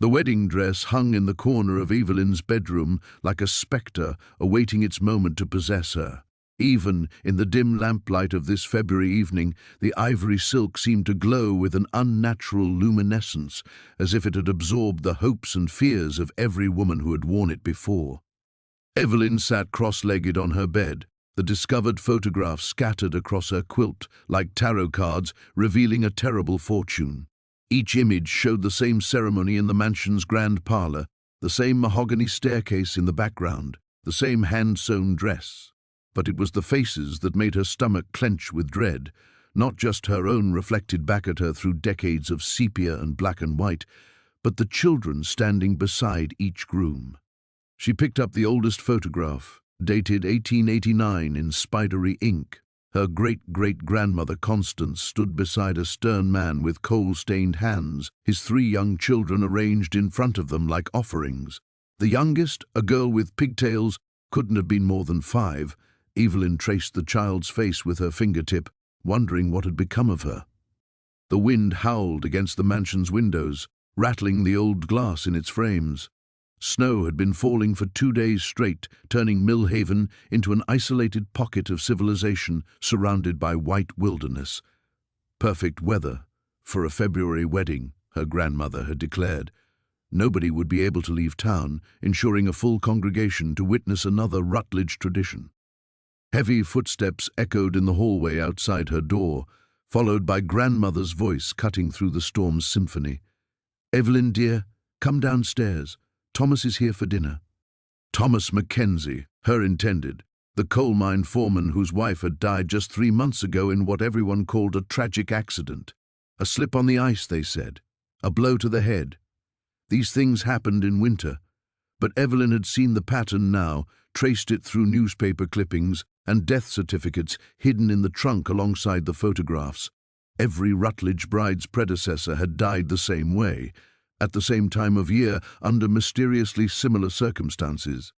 The wedding dress hung in the corner of Evelyn's bedroom like a spectre awaiting its moment to possess her. Even in the dim lamplight of this February evening, the ivory silk seemed to glow with an unnatural luminescence, as if it had absorbed the hopes and fears of every woman who had worn it before. Evelyn sat cross-legged on her bed, the discovered photographs scattered across her quilt like tarot cards revealing a terrible fortune. Each image showed the same ceremony in the mansion's grand parlor, the same mahogany staircase in the background, the same hand-sewn dress. But it was the faces that made her stomach clench with dread, not just her own reflected back at her through decades of sepia and black and white, but the children standing beside each groom. She picked up the oldest photograph, dated 1889 in spidery ink. Her great-great-grandmother Constance stood beside a stern man with coal-stained hands, his 3 young children arranged in front of them like offerings. The youngest, a girl with pigtails, couldn't have been more than 5. Evelyn traced the child's face with her fingertip, wondering what had become of her. The wind howled against the mansion's windows, rattling the old glass in its frames. Snow had been falling for 2 days straight, turning Millhaven into an isolated pocket of civilization surrounded by white wilderness. Perfect weather for a February wedding, her grandmother had declared. Nobody would be able to leave town, ensuring a full congregation to witness another Rutledge tradition. Heavy footsteps echoed in the hallway outside her door, followed by grandmother's voice cutting through the storm's symphony. "Evelyn, dear, come downstairs. Thomas is here for dinner." Thomas Mackenzie, her intended, the coal mine foreman whose wife had died just 3 months ago in what everyone called a tragic accident. A slip on the ice, they said. A blow to the head. These things happened in winter, but Evelyn had seen the pattern now, traced it through newspaper clippings and death certificates hidden in the trunk alongside the photographs. Every Rutledge bride's predecessor had died the same way, at the same time of year, under mysteriously similar circumstances.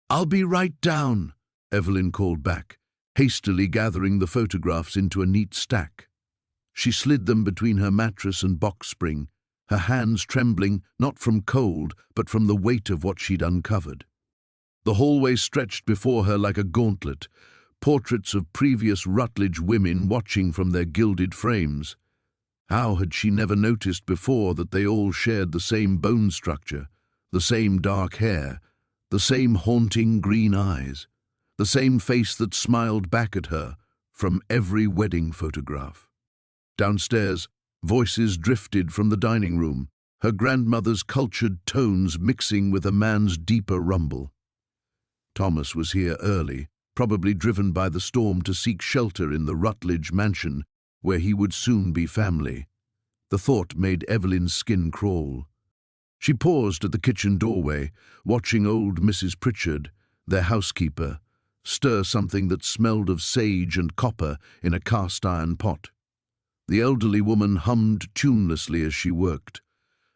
"I'll be right down," Evelyn called back, hastily gathering the photographs into a neat stack. She slid them between her mattress and box spring, her hands trembling not from cold but from the weight of what she'd uncovered. The hallway stretched before her like a gauntlet, portraits of previous Rutledge women watching from their gilded frames. How had she never noticed before that they all shared the same bone structure, the same dark hair, the same haunting green eyes, the same face that smiled back at her from every wedding photograph? Downstairs, voices drifted from the dining room, her grandmother's cultured tones mixing with a man's deeper rumble. Thomas was here early, probably driven by the storm to seek shelter in the Rutledge mansion, where he would soon be family. The thought made Evelyn's skin crawl. She paused at the kitchen doorway, watching old Mrs. Pritchard, their housekeeper, stir something that smelled of sage and copper in a cast-iron pot. The elderly woman hummed tunelessly as she worked,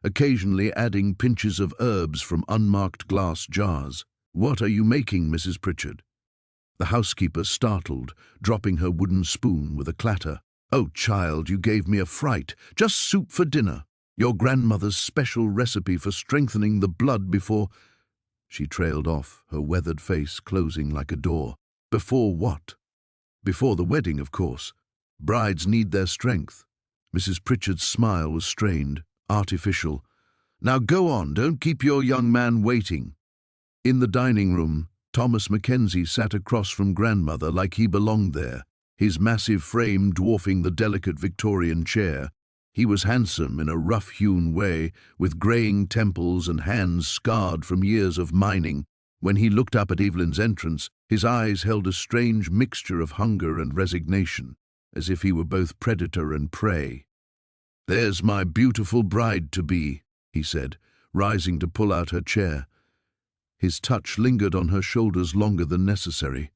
occasionally adding pinches of herbs from unmarked glass jars. "What are you making, Mrs. Pritchard?" The housekeeper startled, dropping her wooden spoon with a clatter. "Oh, child, you gave me a fright. Just soup for dinner. Your grandmother's special recipe for strengthening the blood before—" She trailed off, her weathered face closing like a door. "Before what?" "Before the wedding, of course. Brides need their strength." Mrs. Pritchard's smile was strained, artificial. "Now go on, don't keep your young man waiting." In the dining room, Thomas Mackenzie sat across from grandmother like he belonged there, his massive frame dwarfing the delicate Victorian chair. He was handsome in a rough-hewn way, with greying temples and hands scarred from years of mining. When he looked up at Evelyn's entrance, his eyes held a strange mixture of hunger and resignation, as if he were both predator and prey. "There's my beautiful bride-to-be," he said, rising to pull out her chair. His touch lingered on her shoulders longer than necessary.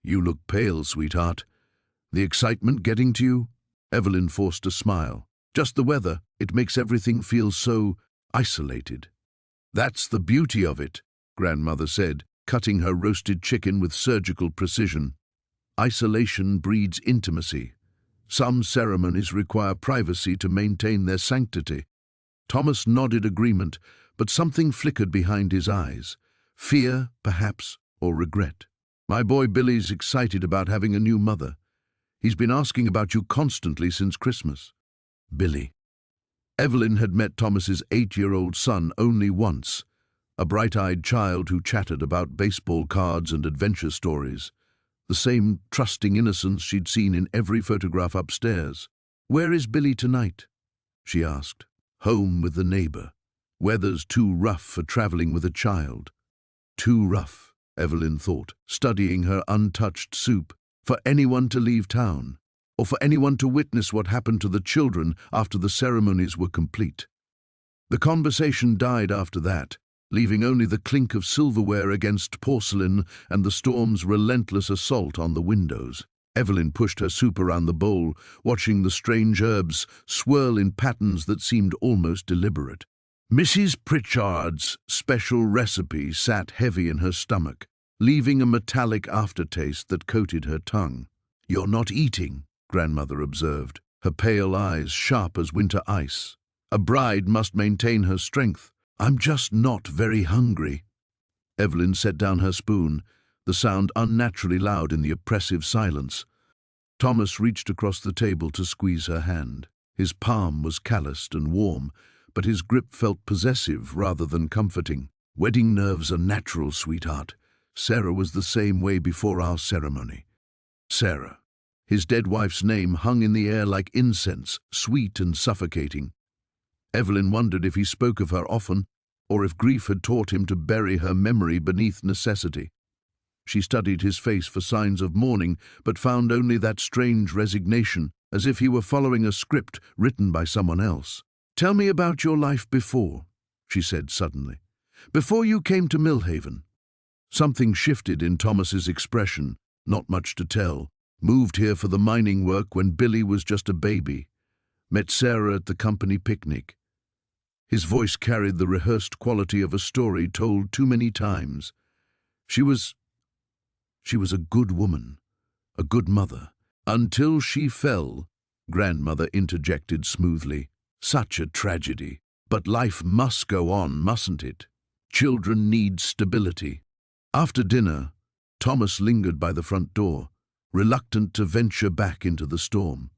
"You look pale, sweetheart. The excitement getting to you?" Evelyn forced a smile. "Just the weather. It makes everything feel so isolated." "That's the beauty of it," grandmother said, cutting her roasted chicken with surgical precision. "Isolation breeds intimacy. Some ceremonies require privacy to maintain their sanctity." Thomas nodded agreement, but something flickered behind his eyes. Fear, perhaps, or regret. "My boy Billy's excited about having a new mother. He's been asking about you constantly since Christmas." Billy. Evelyn had met Thomas's 8-year-old son only once, a bright-eyed child who chatted about baseball cards and adventure stories, the same trusting innocence she'd seen in every photograph upstairs. "Where is Billy tonight?" she asked. "Home with the neighbor. Weather's too rough for traveling with a child." Too rough, Evelyn thought, studying her untouched soup, for anyone to leave town, or for anyone to witness what happened to the children after the ceremonies were complete. The conversation died after that, leaving only the clink of silverware against porcelain and the storm's relentless assault on the windows. Evelyn pushed her soup around the bowl, watching the strange herbs swirl in patterns that seemed almost deliberate. Mrs. Pritchard's special recipe sat heavy in her stomach, leaving a metallic aftertaste that coated her tongue. "You're not eating," Grandmother observed, her pale eyes sharp as winter ice. "A bride must maintain her strength." "I'm just not very hungry." Evelyn set down her spoon, the sound unnaturally loud in the oppressive silence. Thomas reached across the table to squeeze her hand. His palm was calloused and warm, but his grip felt possessive rather than comforting. "Wedding nerves are natural, sweetheart. Sarah was the same way before our ceremony." Sarah. His dead wife's name hung in the air like incense, sweet and suffocating. Evelyn wondered if he spoke of her often, or if grief had taught him to bury her memory beneath necessity. She studied his face for signs of mourning, but found only that strange resignation, as if he were following a script written by someone else. "Tell me about your life before," she said suddenly. "Before you came to Millhaven." Something shifted in Thomas's expression. "Not much to tell. Moved here for the mining work when Billy was just a baby. Met Sarah at the company picnic." His voice carried the rehearsed quality of a story told too many times. She was a good woman, a good mother. "Until she fell," Grandmother interjected smoothly. "Such a tragedy. But life must go on, mustn't it? Children need stability." After dinner, Thomas lingered by the front door, reluctant to venture back into the storm.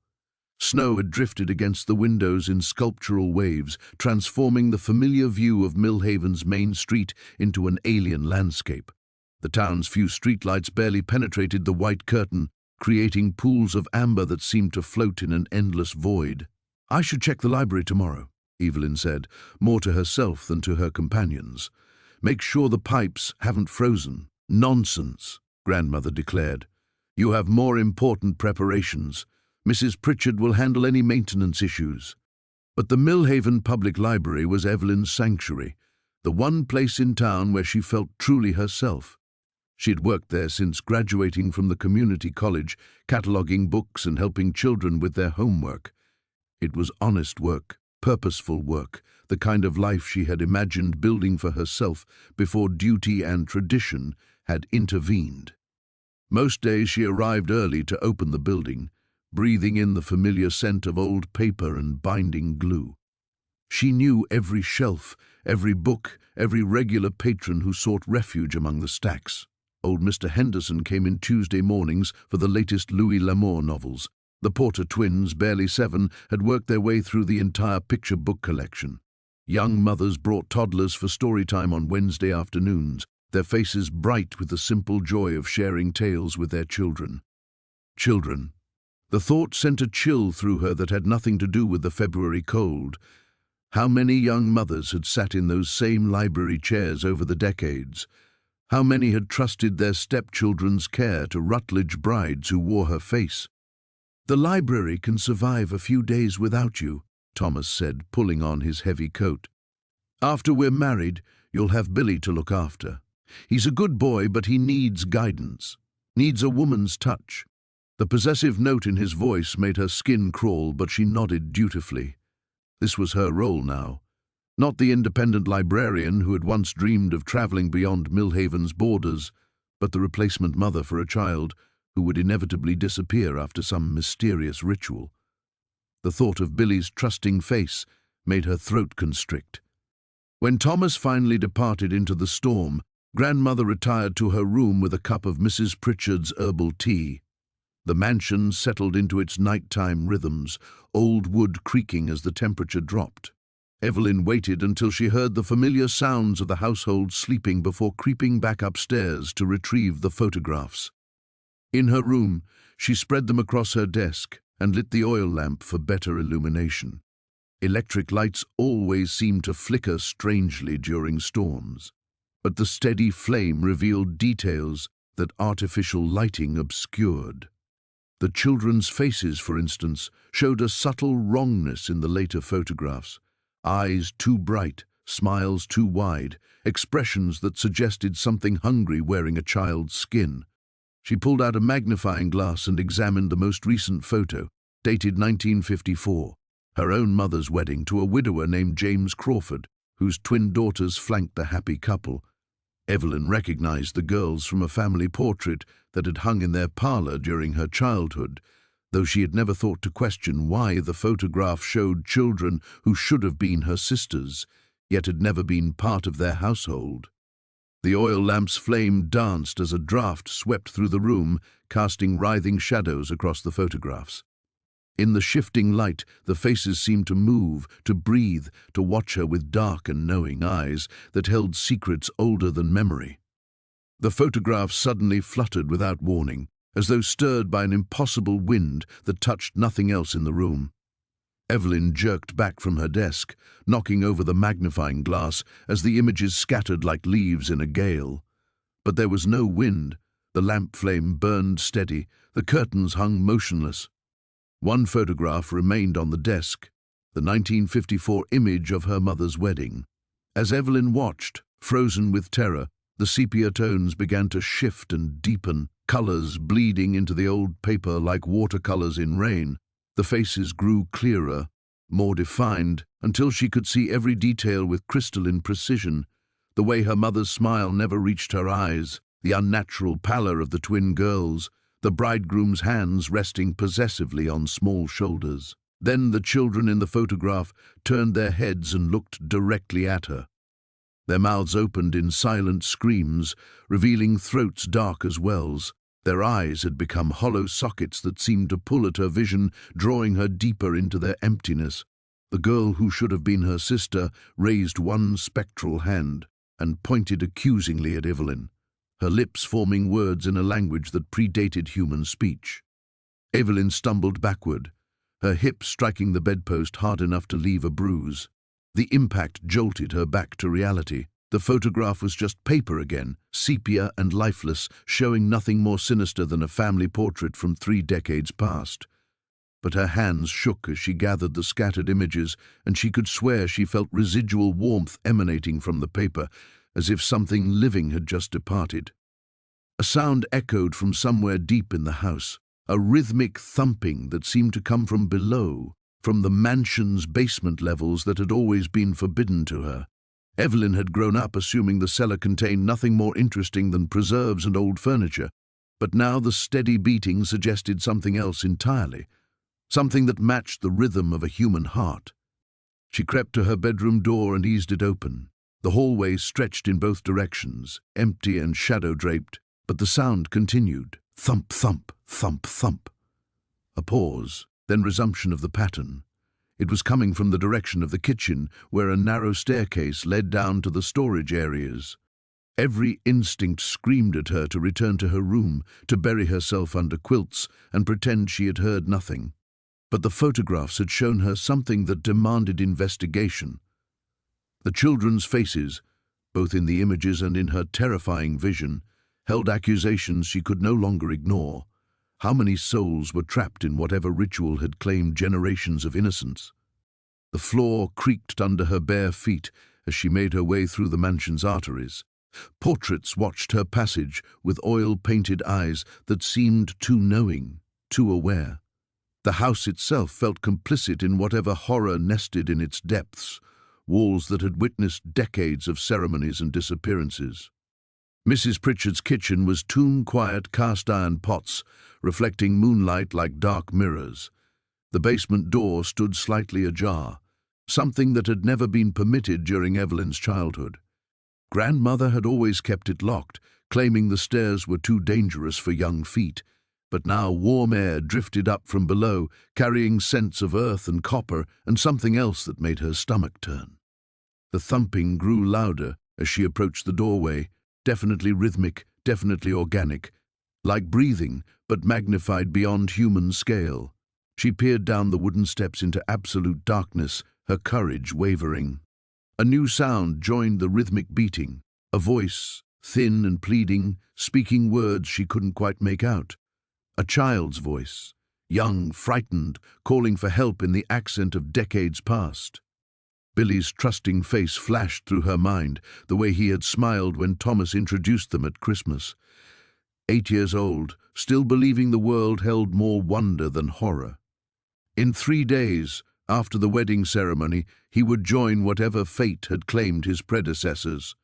Snow had drifted against the windows in sculptural waves, transforming the familiar view of Millhaven's main street into an alien landscape. The town's few streetlights barely penetrated the white curtain, creating pools of amber that seemed to float in an endless void. "I should check the library tomorrow," Evelyn said, more to herself than to her companions. "Make sure the pipes haven't frozen." "Nonsense," Grandmother declared. "You have more important preparations. Mrs. Pritchard will handle any maintenance issues." But the Millhaven Public Library was Evelyn's sanctuary, the one place in town where she felt truly herself. She'd worked there since graduating from the community college, cataloguing books and helping children with their homework. It was honest work, purposeful work, the kind of life she had imagined building for herself before duty and tradition had intervened. Most days she arrived early to open the building, breathing in the familiar scent of old paper and binding glue. She knew every shelf, every book, every regular patron who sought refuge among the stacks. Old Mr. Henderson came in Tuesday mornings for the latest Louis L'Amour novels. The Porter twins, barely 7, had worked their way through the entire picture book collection. Young mothers brought toddlers for story time on Wednesday afternoons, their faces bright with the simple joy of sharing tales with their children. Children. The thought sent a chill through her that had nothing to do with the February cold. How many young mothers had sat in those same library chairs over the decades? How many had trusted their stepchildren's care to Rutledge brides who wore her face? "The library can survive a few days without you," Thomas said, pulling on his heavy coat. "After we're married, you'll have Billy to look after. He's a good boy, but he needs guidance, needs a woman's touch." The possessive note in his voice made her skin crawl, but she nodded dutifully. This was her role now. Not the independent librarian who had once dreamed of traveling beyond Millhaven's borders, but the replacement mother for a child who would inevitably disappear after some mysterious ritual. The thought of Billy's trusting face made her throat constrict. When Thomas finally departed into the storm, grandmother retired to her room with a cup of Mrs. Pritchard's herbal tea. The mansion settled into its nighttime rhythms, old wood creaking as the temperature dropped. Evelyn waited until she heard the familiar sounds of the household sleeping before creeping back upstairs to retrieve the photographs. In her room, she spread them across her desk and lit the oil lamp for better illumination. Electric lights always seemed to flicker strangely during storms, but the steady flame revealed details that artificial lighting obscured. The children's faces, for instance, showed a subtle wrongness in the later photographs. Eyes too bright, smiles too wide, expressions that suggested something hungry wearing a child's skin. She pulled out a magnifying glass and examined the most recent photo, dated 1954, her own mother's wedding to a widower named James Crawford, whose twin daughters flanked the happy couple. Evelyn recognized the girls from a family portrait that had hung in their parlor during her childhood, though she had never thought to question why the photograph showed children who should have been her sisters, yet had never been part of their household. The oil lamp's flame danced as a draught swept through the room, casting writhing shadows across the photographs. In the shifting light, the faces seemed to move, to breathe, to watch her with dark and knowing eyes that held secrets older than memory. The photographs suddenly fluttered without warning, as though stirred by an impossible wind that touched nothing else in the room. Evelyn jerked back from her desk, knocking over the magnifying glass as the images scattered like leaves in a gale. But there was no wind. The lamp flame burned steady, the curtains hung motionless. One photograph remained on the desk, the 1954 image of her mother's wedding. As Evelyn watched, frozen with terror, the sepia tones began to shift and deepen, colors bleeding into the old paper like watercolors in rain. The faces grew clearer, more defined, until she could see every detail with crystalline precision. The way her mother's smile never reached her eyes, the unnatural pallor of the twin girls, the bridegroom's hands resting possessively on small shoulders. Then the children in the photograph turned their heads and looked directly at her. Their mouths opened in silent screams, revealing throats dark as wells. Their eyes had become hollow sockets that seemed to pull at her vision, drawing her deeper into their emptiness. The girl who should have been her sister raised one spectral hand and pointed accusingly at Evelyn, her lips forming words in a language that predated human speech. Evelyn stumbled backward, her hip striking the bedpost hard enough to leave a bruise. The impact jolted her back to reality. The photograph was just paper again, sepia and lifeless, showing nothing more sinister than a family portrait from 3 decades past. But her hands shook as she gathered the scattered images, and she could swear she felt residual warmth emanating from the paper, as if something living had just departed. A sound echoed from somewhere deep in the house, a rhythmic thumping that seemed to come from below, from the mansion's basement levels that had always been forbidden to her. Evelyn had grown up assuming the cellar contained nothing more interesting than preserves and old furniture, but now the steady beating suggested something else entirely, something that matched the rhythm of a human heart. She crept to her bedroom door and eased it open. The hallway stretched in both directions, empty and shadow-draped, but the sound continued. Thump, thump, thump, thump. A pause, then resumption of the pattern. It was coming from the direction of the kitchen, where a narrow staircase led down to the storage areas. Every instinct screamed at her to return to her room, to bury herself under quilts and pretend she had heard nothing. But the photographs had shown her something that demanded investigation. The children's faces, both in the images and in her terrifying vision, held accusations she could no longer ignore. How many souls were trapped in whatever ritual had claimed generations of innocence? The floor creaked under her bare feet as she made her way through the mansion's arteries. Portraits watched her passage with oil-painted eyes that seemed too knowing, too aware. The house itself felt complicit in whatever horror nested in its depths, walls that had witnessed decades of ceremonies and disappearances. Mrs. Pritchard's kitchen was tomb-quiet cast-iron pots, reflecting moonlight like dark mirrors. The basement door stood slightly ajar, something that had never been permitted during Evelyn's childhood. Grandmother had always kept it locked, claiming the stairs were too dangerous for young feet. But now warm air drifted up from below, carrying scents of earth and copper and something else that made her stomach turn. The thumping grew louder as she approached the doorway, definitely rhythmic, definitely organic, like breathing, but magnified beyond human scale. She peered down the wooden steps into absolute darkness, her courage wavering. A new sound joined the rhythmic beating, a voice, thin and pleading, speaking words she couldn't quite make out. A child's voice, young, frightened, calling for help in the accent of decades past. Billy's trusting face flashed through her mind, the way he had smiled when Thomas introduced them at Christmas. 8 years old, still believing the world held more wonder than horror. In 3 days, after the wedding ceremony, he would join whatever fate had claimed his predecessors,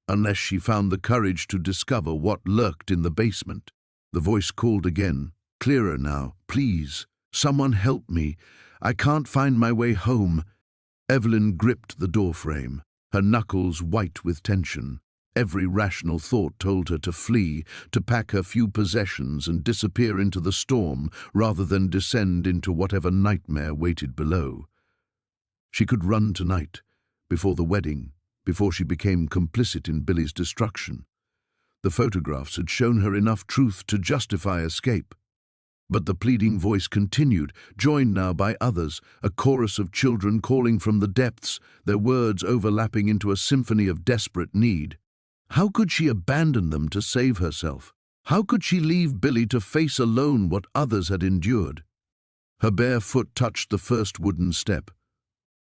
unless she found the courage to discover what lurked in the basement. The voice called again, clearer now. "Please, someone help me. I can't find my way home." Evelyn gripped the doorframe, her knuckles white with tension. Every rational thought told her to flee, to pack her few possessions and disappear into the storm rather than descend into whatever nightmare waited below. She could run tonight, before the wedding, before she became complicit in Billy's destruction. The photographs had shown her enough truth to justify escape. But the pleading voice continued, joined now by others, a chorus of children calling from the depths, their words overlapping into a symphony of desperate need. How could she abandon them to save herself? How could she leave Billy to face alone what others had endured? Her bare foot touched the first wooden step.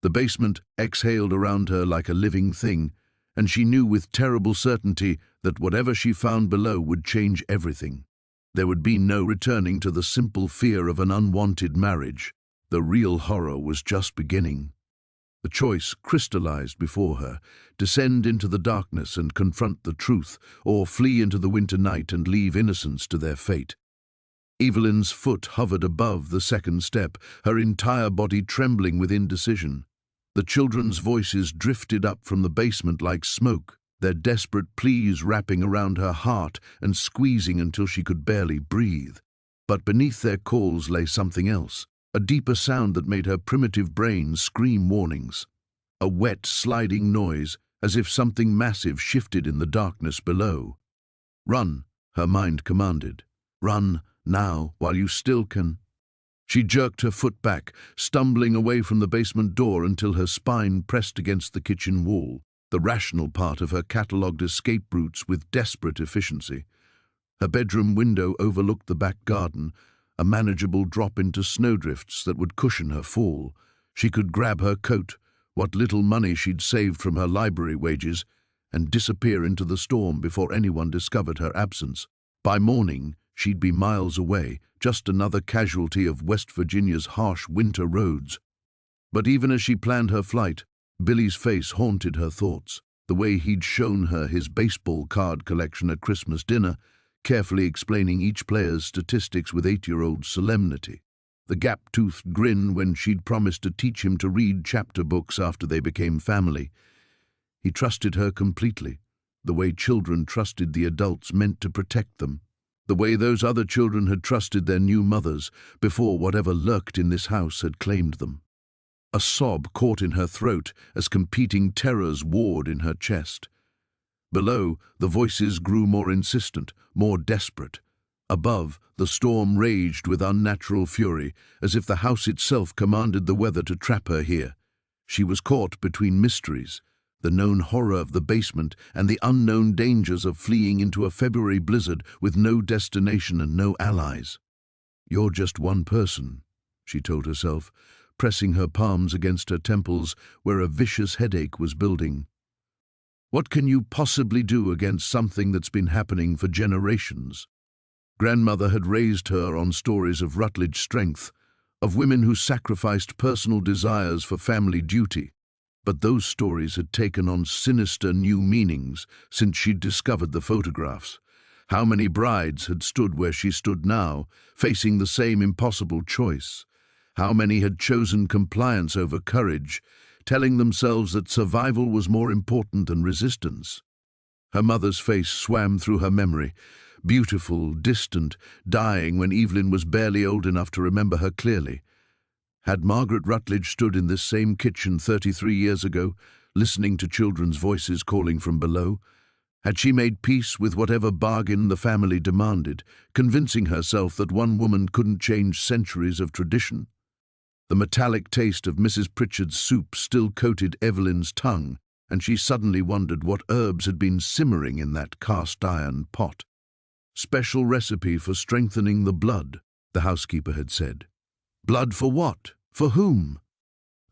The basement exhaled around her like a living thing, and she knew with terrible certainty that whatever she found below would change everything. There would be no returning to the simple fear of an unwanted marriage. The real horror was just beginning. The choice crystallized before her: descend into the darkness and confront the truth, or flee into the winter night and leave innocents to their fate. Evelyn's foot hovered above the second step, her entire body trembling with indecision. The children's voices drifted up from the basement like smoke, their desperate pleas wrapping around her heart and squeezing until she could barely breathe. But beneath their calls lay something else, a deeper sound that made her primitive brain scream warnings. A wet, sliding noise, as if something massive shifted in the darkness below. "Run," her mind commanded. "Run, now, while you still can." She jerked her foot back, stumbling away from the basement door until her spine pressed against the kitchen wall. The rational part of her catalogued escape routes with desperate efficiency. Her bedroom window overlooked the back garden, a manageable drop into snowdrifts that would cushion her fall. She could grab her coat, what little money she'd saved from her library wages, and disappear into the storm before anyone discovered her absence. By morning, she'd be miles away, just another casualty of West Virginia's harsh winter roads. But even as she planned her flight, Billy's face haunted her thoughts, the way he'd shown her his baseball card collection at Christmas dinner, carefully explaining each player's statistics with 8-year-old solemnity. The gap-toothed grin when she'd promised to teach him to read chapter books after they became family. He trusted her completely, the way children trusted the adults meant to protect them, the way those other children had trusted their new mothers before whatever lurked in this house had claimed them. A sob caught in her throat as competing terrors warred in her chest. Below, the voices grew more insistent, more desperate. Above, the storm raged with unnatural fury, as if the house itself commanded the weather to trap her here. She was caught between mysteries, the known horror of the basement and the unknown dangers of fleeing into a February blizzard with no destination and no allies. "You're just one person," she told herself, pressing her palms against her temples where a vicious headache was building. What can you possibly do against something that's been happening for generations? Grandmother had raised her on stories of Rutledge strength, of women who sacrificed personal desires for family duty. But those stories had taken on sinister new meanings since she'd discovered the photographs. How many brides had stood where she stood now, facing the same impossible choice? How many had chosen compliance over courage, telling themselves that survival was more important than resistance. Her mother's face swam through her memory, beautiful, distant, dying when Evelyn was barely old enough to remember her clearly. Had Margaret Rutledge stood in this same kitchen 33 years ago, listening to children's voices calling from below? Had she made peace with whatever bargain the family demanded, convincing herself that one woman couldn't change centuries of tradition? The metallic taste of Mrs. Pritchard's soup still coated Evelyn's tongue, and she suddenly wondered what herbs had been simmering in that cast-iron pot. "Special recipe for strengthening the blood," the housekeeper had said. Blood for what? For whom?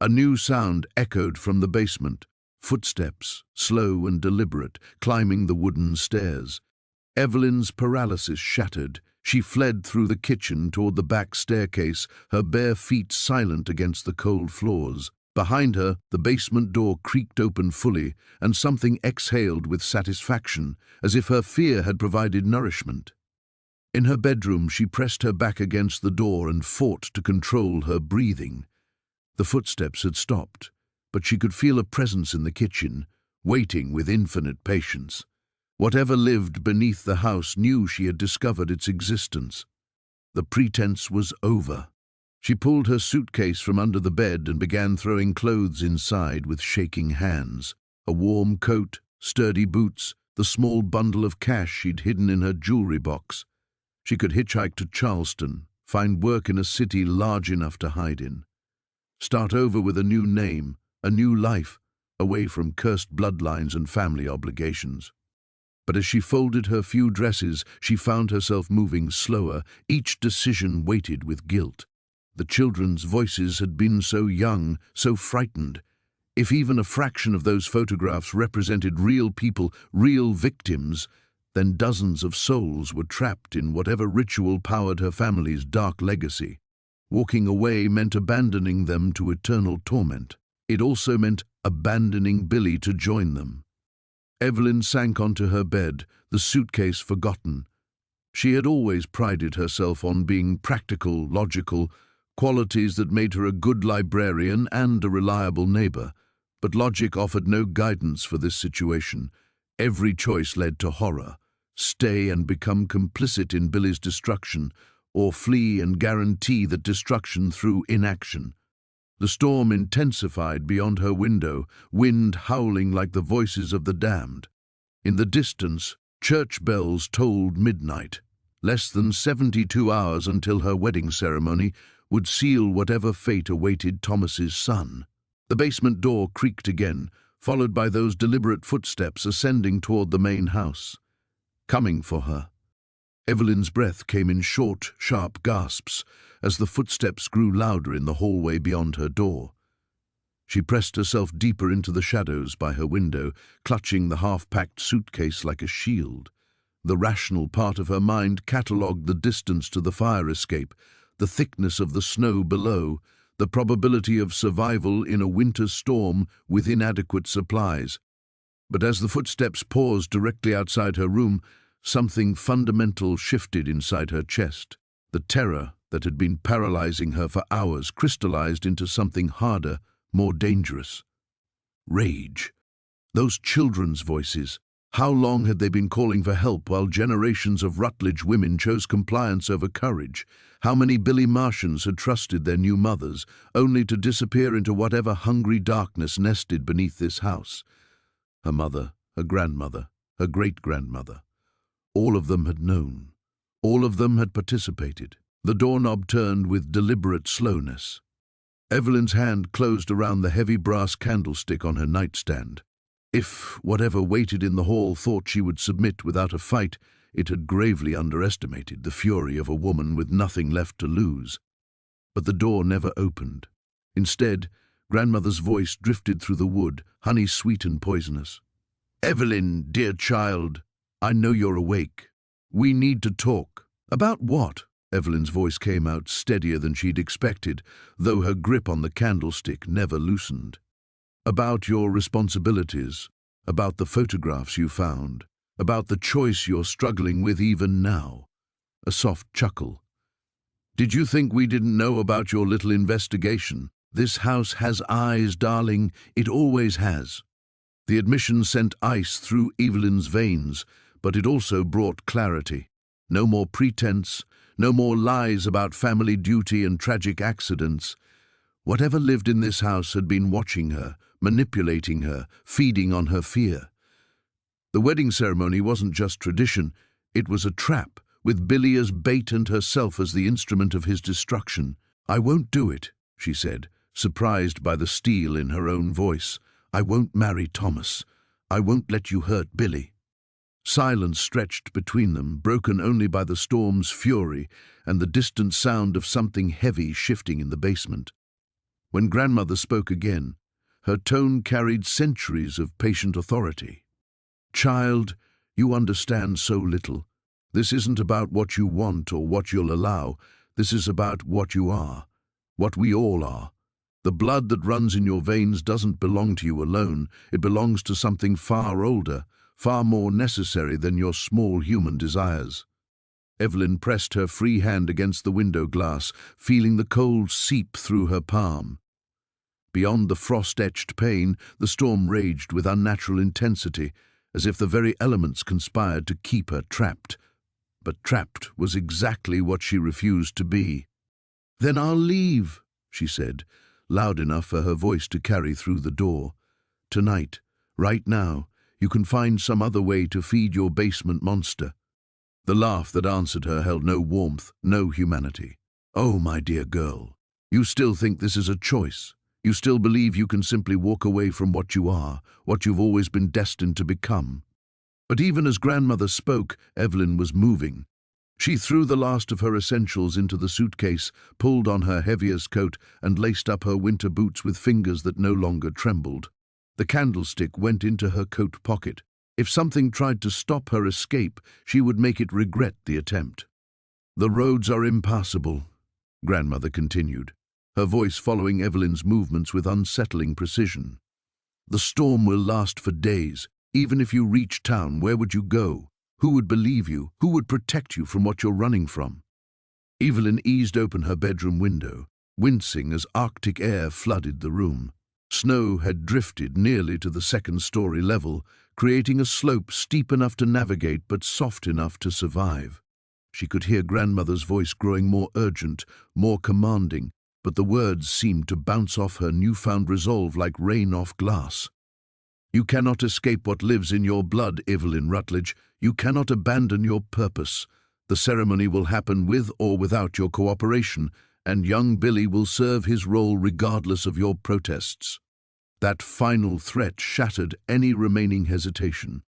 A new sound echoed from the basement. Footsteps, slow and deliberate, climbing the wooden stairs. Evelyn's paralysis shattered. She fled through the kitchen toward the back staircase, her bare feet silent against the cold floors. Behind her, the basement door creaked open fully, and something exhaled with satisfaction, as if her fear had provided nourishment. In her bedroom, she pressed her back against the door and fought to control her breathing. The footsteps had stopped, but she could feel a presence in the kitchen, waiting with infinite patience. Whatever lived beneath the house knew she had discovered its existence. The pretense was over. She pulled her suitcase from under the bed and began throwing clothes inside with shaking hands. A warm coat, sturdy boots, the small bundle of cash she'd hidden in her jewelry box. She could hitchhike to Charleston, find work in a city large enough to hide in. Start over with a new name, a new life, away from cursed bloodlines and family obligations. But as she folded her few dresses, she found herself moving slower, each decision weighted with guilt. The children's voices had been so young, so frightened. If even a fraction of those photographs represented real people, real victims, then dozens of souls were trapped in whatever ritual powered her family's dark legacy. Walking away meant abandoning them to eternal torment. It also meant abandoning Billy to join them. Evelyn sank onto her bed, the suitcase forgotten. She had always prided herself on being practical, logical, qualities that made her a good librarian and a reliable neighbor. But logic offered no guidance for this situation. Every choice led to horror. Stay and become complicit in Billy's destruction, or flee and guarantee that destruction through inaction. The storm intensified beyond her window, wind howling like the voices of the damned. In the distance, church bells tolled midnight. Less than 72 hours until her wedding ceremony would seal whatever fate awaited Thomas's son. The basement door creaked again, followed by those deliberate footsteps ascending toward the main house. Coming for her. Evelyn's breath came in short, sharp gasps as the footsteps grew louder in the hallway beyond her door. She pressed herself deeper into the shadows by her window, clutching the half-packed suitcase like a shield. The rational part of her mind catalogued the distance to the fire escape, the thickness of the snow below, the probability of survival in a winter storm with inadequate supplies. But as the footsteps paused directly outside her room, something fundamental shifted inside her chest. The terror that had been paralyzing her for hours crystallized into something harder, more dangerous. Rage. Those children's voices. How long had they been calling for help while generations of Rutledge women chose compliance over courage? How many Billy Martians had trusted their new mothers, only to disappear into whatever hungry darkness nested beneath this house? Her mother, her grandmother, her great-grandmother. All of them had known. All of them had participated. The doorknob turned with deliberate slowness. Evelyn's hand closed around the heavy brass candlestick on her nightstand. If whatever waited in the hall thought she would submit without a fight, it had gravely underestimated the fury of a woman with nothing left to lose. But the door never opened. Instead, grandmother's voice drifted through the wood, honey-sweet and poisonous. "Evelyn, dear child, I know you're awake. We need to talk." "About what?" Evelyn's voice came out steadier than she'd expected, though her grip on the candlestick never loosened. "About your responsibilities, about the photographs you found, about the choice you're struggling with even now." A soft chuckle. "Did you think we didn't know about your little investigation?" This house has eyes, darling. It always has. The admission sent ice through Evelyn's veins, but it also brought clarity. No more pretense, no more lies about family duty and tragic accidents. Whatever lived in this house had been watching her, manipulating her, feeding on her fear. The wedding ceremony wasn't just tradition, it was a trap, with Billy as bait and herself as the instrument of his destruction. "I won't do it," she said, surprised by the steel in her own voice. "I won't marry Thomas. I won't let you hurt Billy." Silence stretched between them, broken only by the storm's fury and the distant sound of something heavy shifting in the basement. When grandmother spoke again, her tone carried centuries of patient authority. "Child, you understand so little. This isn't about what you want or what you'll allow. This is about what you are, what we all are. The blood that runs in your veins doesn't belong to you alone. It belongs to something far older, far more necessary than your small human desires." Evelyn pressed her free hand against the window glass, feeling the cold seep through her palm. Beyond the frost-etched pane, the storm raged with unnatural intensity, as if the very elements conspired to keep her trapped. But trapped was exactly what she refused to be. "Then I'll leave," she said, loud enough for her voice to carry through the door. "Tonight, right now, you can find some other way to feed your basement monster." The laugh that answered her held no warmth, no humanity. "Oh, my dear girl, you still think this is a choice. You still believe you can simply walk away from what you are, what you've always been destined to become." But even as grandmother spoke, Evelyn was moving. She threw the last of her essentials into the suitcase, pulled on her heaviest coat, and laced up her winter boots with fingers that no longer trembled. The candlestick went into her coat pocket. If something tried to stop her escape, she would make it regret the attempt. "The roads are impassable," grandmother continued, her voice following Evelyn's movements with unsettling precision. "The storm will last for days. Even if you reach town, where would you go? Who would believe you? Who would protect you from what you're running from?" Evelyn eased open her bedroom window, wincing as Arctic air flooded the room. Snow had drifted nearly to the second-story level, creating a slope steep enough to navigate but soft enough to survive. She could hear grandmother's voice growing more urgent, more commanding, but the words seemed to bounce off her newfound resolve like rain off glass. "You cannot escape what lives in your blood, Evelyn Rutledge. You cannot abandon your purpose. The ceremony will happen with or without your cooperation, and young Billy will serve his role regardless of your protests." That final threat shattered any remaining hesitation.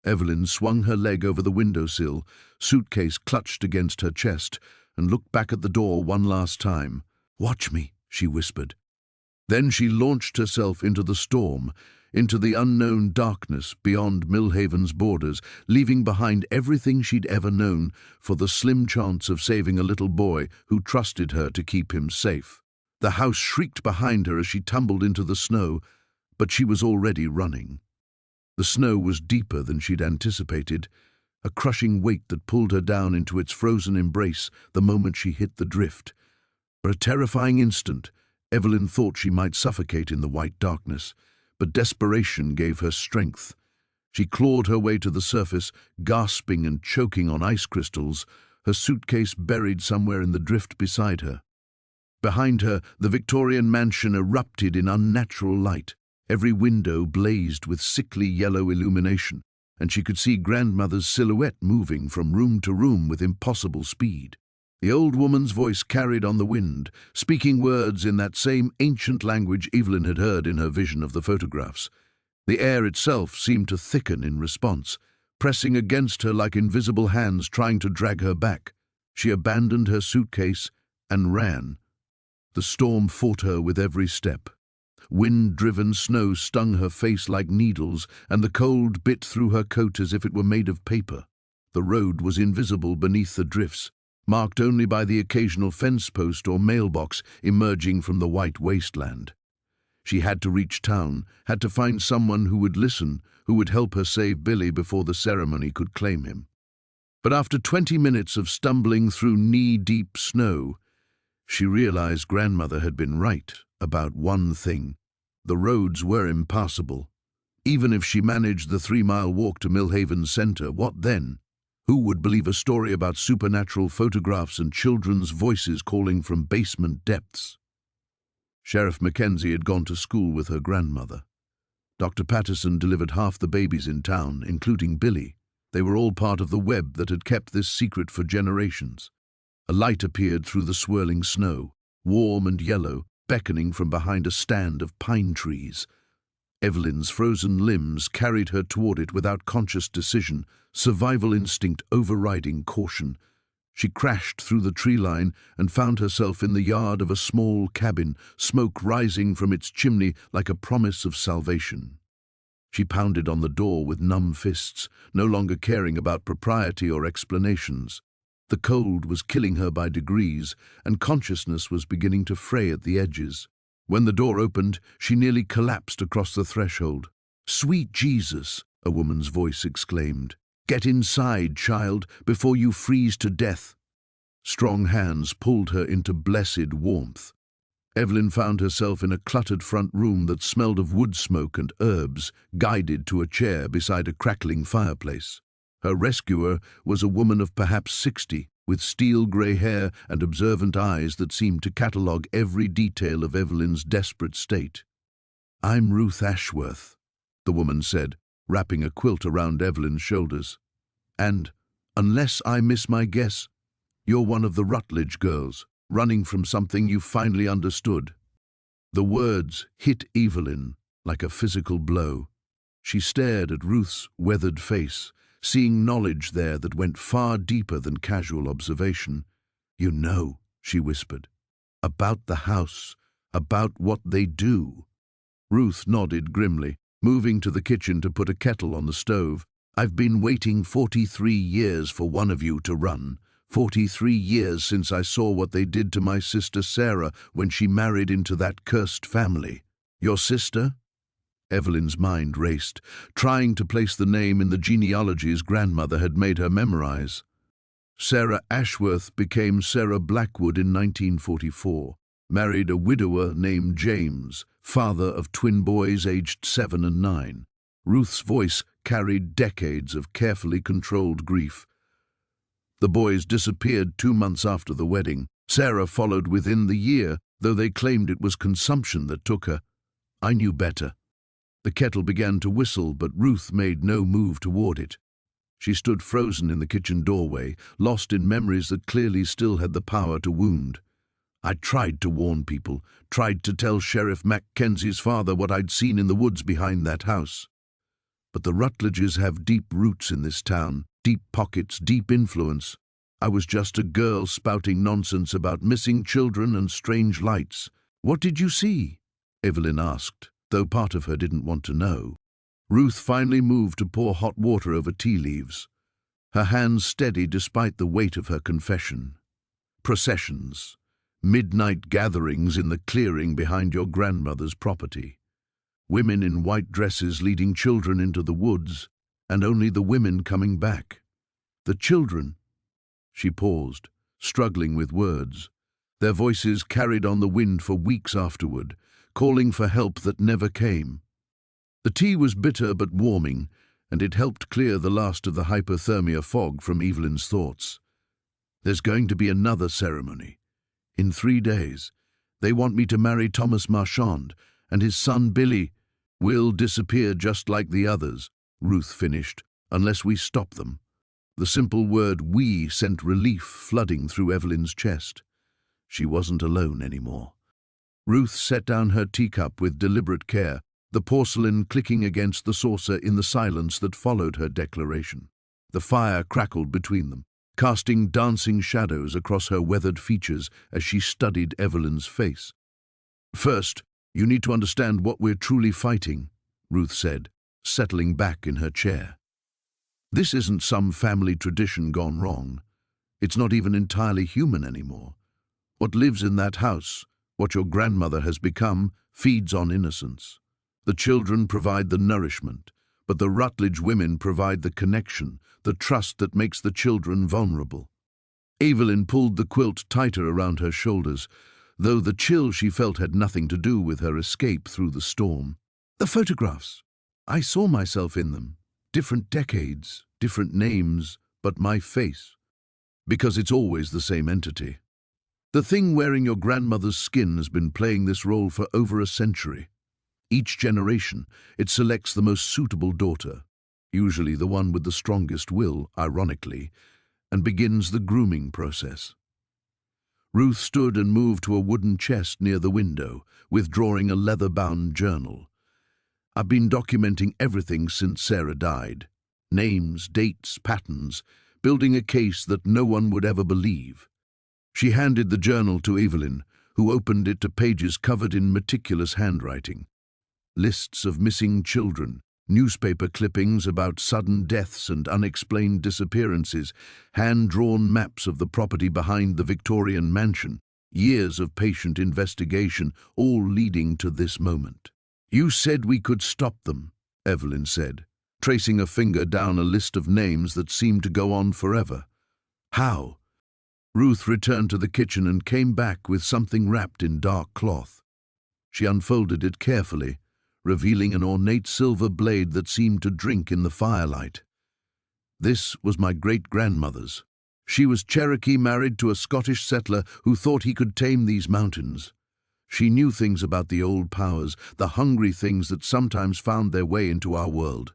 Evelyn swung her leg over the windowsill, suitcase clutched against her chest, and looked back at the door one last time. "Watch me," she whispered. Then she launched herself into the storm, into the unknown darkness beyond Millhaven's borders, leaving behind everything she'd ever known for the slim chance of saving a little boy who trusted her to keep him safe. The house shrieked behind her as she tumbled into the snow, but she was already running. The snow was deeper than she'd anticipated, a crushing weight that pulled her down into its frozen embrace the moment she hit the drift. For a terrifying instant, Evelyn thought she might suffocate in the white darkness, but desperation gave her strength. She clawed her way to the surface, gasping and choking on ice crystals, her suitcase buried somewhere in the drift beside her. Behind her, the Victorian mansion erupted in unnatural light. Every window blazed with sickly yellow illumination, and she could see grandmother's silhouette moving from room to room with impossible speed. The old woman's voice carried on the wind, speaking words in that same ancient language Evelyn had heard in her vision of the photographs. The air itself seemed to thicken in response, pressing against her like invisible hands trying to drag her back. She abandoned her suitcase and ran. The storm fought her with every step. Wind-driven snow stung her face like needles, and the cold bit through her coat as if it were made of paper. The road was invisible beneath the drifts, marked only by the occasional fence post or mailbox emerging from the white wasteland. She had to reach town, had to find someone who would listen, who would help her save Billy before the ceremony could claim him. But after 20 minutes of stumbling through knee-deep snow, She realized grandmother had been right about one thing. The roads were impassable. Even if she managed the 3-mile walk to Millhaven Center, what then? Who would believe a story about supernatural photographs and children's voices calling from basement depths? Sheriff Mackenzie had gone to school with her grandmother. Dr. Patterson delivered half the babies in town, including Billy. They were all part of the web that had kept this secret for generations. A light appeared through the swirling snow, warm and yellow, beckoning from behind a stand of pine trees. Evelyn's frozen limbs carried her toward it without conscious decision, survival instinct overriding caution. She crashed through the tree line and found herself in the yard of a small cabin, smoke rising from its chimney like a promise of salvation. She pounded on the door with numb fists, no longer caring about propriety or explanations. The cold was killing her by degrees, and consciousness was beginning to fray at the edges. When the door opened, she nearly collapsed across the threshold. "Sweet Jesus," a woman's voice exclaimed. "Get inside, child, before you freeze to death." Strong hands pulled her into blessed warmth. Evelyn found herself in a cluttered front room that smelled of wood smoke and herbs, guided to a chair beside a crackling fireplace. Her rescuer was a woman of perhaps 60, with steel-grey hair and observant eyes that seemed to catalogue every detail of Evelyn's desperate state. "I'm Ruth Ashworth," the woman said, wrapping a quilt around Evelyn's shoulders. "And, unless I miss my guess, you're one of the Rutledge girls, running from something you finally understood." The words hit Evelyn like a physical blow. She stared at Ruth's weathered face, seeing knowledge there that went far deeper than casual observation. "You know," she whispered, "about the house, about what they do." Ruth nodded grimly, moving to the kitchen to put a kettle on the stove. "I've been waiting 43 years for one of you to run. 43 years since I saw what they did to my sister Sarah when she married into that cursed family." "Your sister?" Evelyn's mind raced, trying to place the name in the genealogies grandmother had made her memorize. Sarah Ashworth became Sarah Blackwood in 1944, married a widower named James, father of twin boys aged 7 and 9. Ruth's voice carried decades of carefully controlled grief. The boys disappeared 2 months after the wedding. Sarah followed within the year, though they claimed it was consumption that took her. I knew better. The kettle began to whistle, but Ruth made no move toward it. She stood frozen in the kitchen doorway, lost in memories that clearly still had the power to wound. I tried to warn people, tried to tell Sheriff Mackenzie's father what I'd seen in the woods behind that house. But the Rutledges have deep roots in this town, deep pockets, deep influence. I was just a girl spouting nonsense about missing children and strange lights. "What did you see?" Evelyn asked, though part of her didn't want to know. Ruth finally moved to pour hot water over tea leaves, her hands steady despite the weight of her confession. "Processions, midnight gatherings in the clearing behind your grandmother's property. Women in white dresses leading children into the woods, and only the women coming back. The children—" She paused, struggling with words. Their voices carried on the wind for weeks afterward, calling for help that never came. The tea was bitter but warming, and it helped clear the last of the hypothermia fog from Evelyn's thoughts. "There's going to be another ceremony. In 3 days. They want me to marry Thomas Marchand, and his son Billy will disappear just like the others," Ruth finished, "unless we stop them." The simple word "we" sent relief flooding through Evelyn's chest. She wasn't alone anymore. Ruth set down her teacup with deliberate care, the porcelain clicking against the saucer in the silence that followed her declaration. The fire crackled between them, casting dancing shadows across her weathered features as she studied Evelyn's face. "First, you need to understand what we're truly fighting," Ruth said, settling back in her chair. "This isn't some family tradition gone wrong. It's not even entirely human anymore. What lives in that house, what your grandmother has become, feeds on innocence. The children provide the nourishment, but the Rutledge women provide the connection, the trust that makes the children vulnerable. Evelyn pulled the quilt tighter around her shoulders, though the chill she felt had nothing to do with her escape through the storm. The photographs. I saw myself in them. Different decades, different names, but my face. Because it's always the same entity. The thing wearing your grandmother's skin has been playing this role for over a century. Each generation, it selects the most suitable daughter, usually the one with the strongest will, ironically, and begins the grooming process. Ruth stood and moved to a wooden chest near the window, withdrawing a leather-bound journal. I've been documenting everything since Sarah died. Names, dates, patterns, building a case that no one would ever believe. She handed the journal to Evelyn, who opened it to pages covered in meticulous handwriting. Lists of missing children, newspaper clippings about sudden deaths and unexplained disappearances, hand-drawn maps of the property behind the Victorian mansion, years of patient investigation, all leading to this moment. You said we could stop them, Evelyn said, tracing a finger down a list of names that seemed to go on forever. How? Ruth returned to the kitchen and came back with something wrapped in dark cloth. She unfolded it carefully, revealing an ornate silver blade that seemed to drink in the firelight. This was my great-grandmother's. She was Cherokee, married to a Scottish settler who thought he could tame these mountains. She knew things about the old powers, the hungry things that sometimes found their way into our world.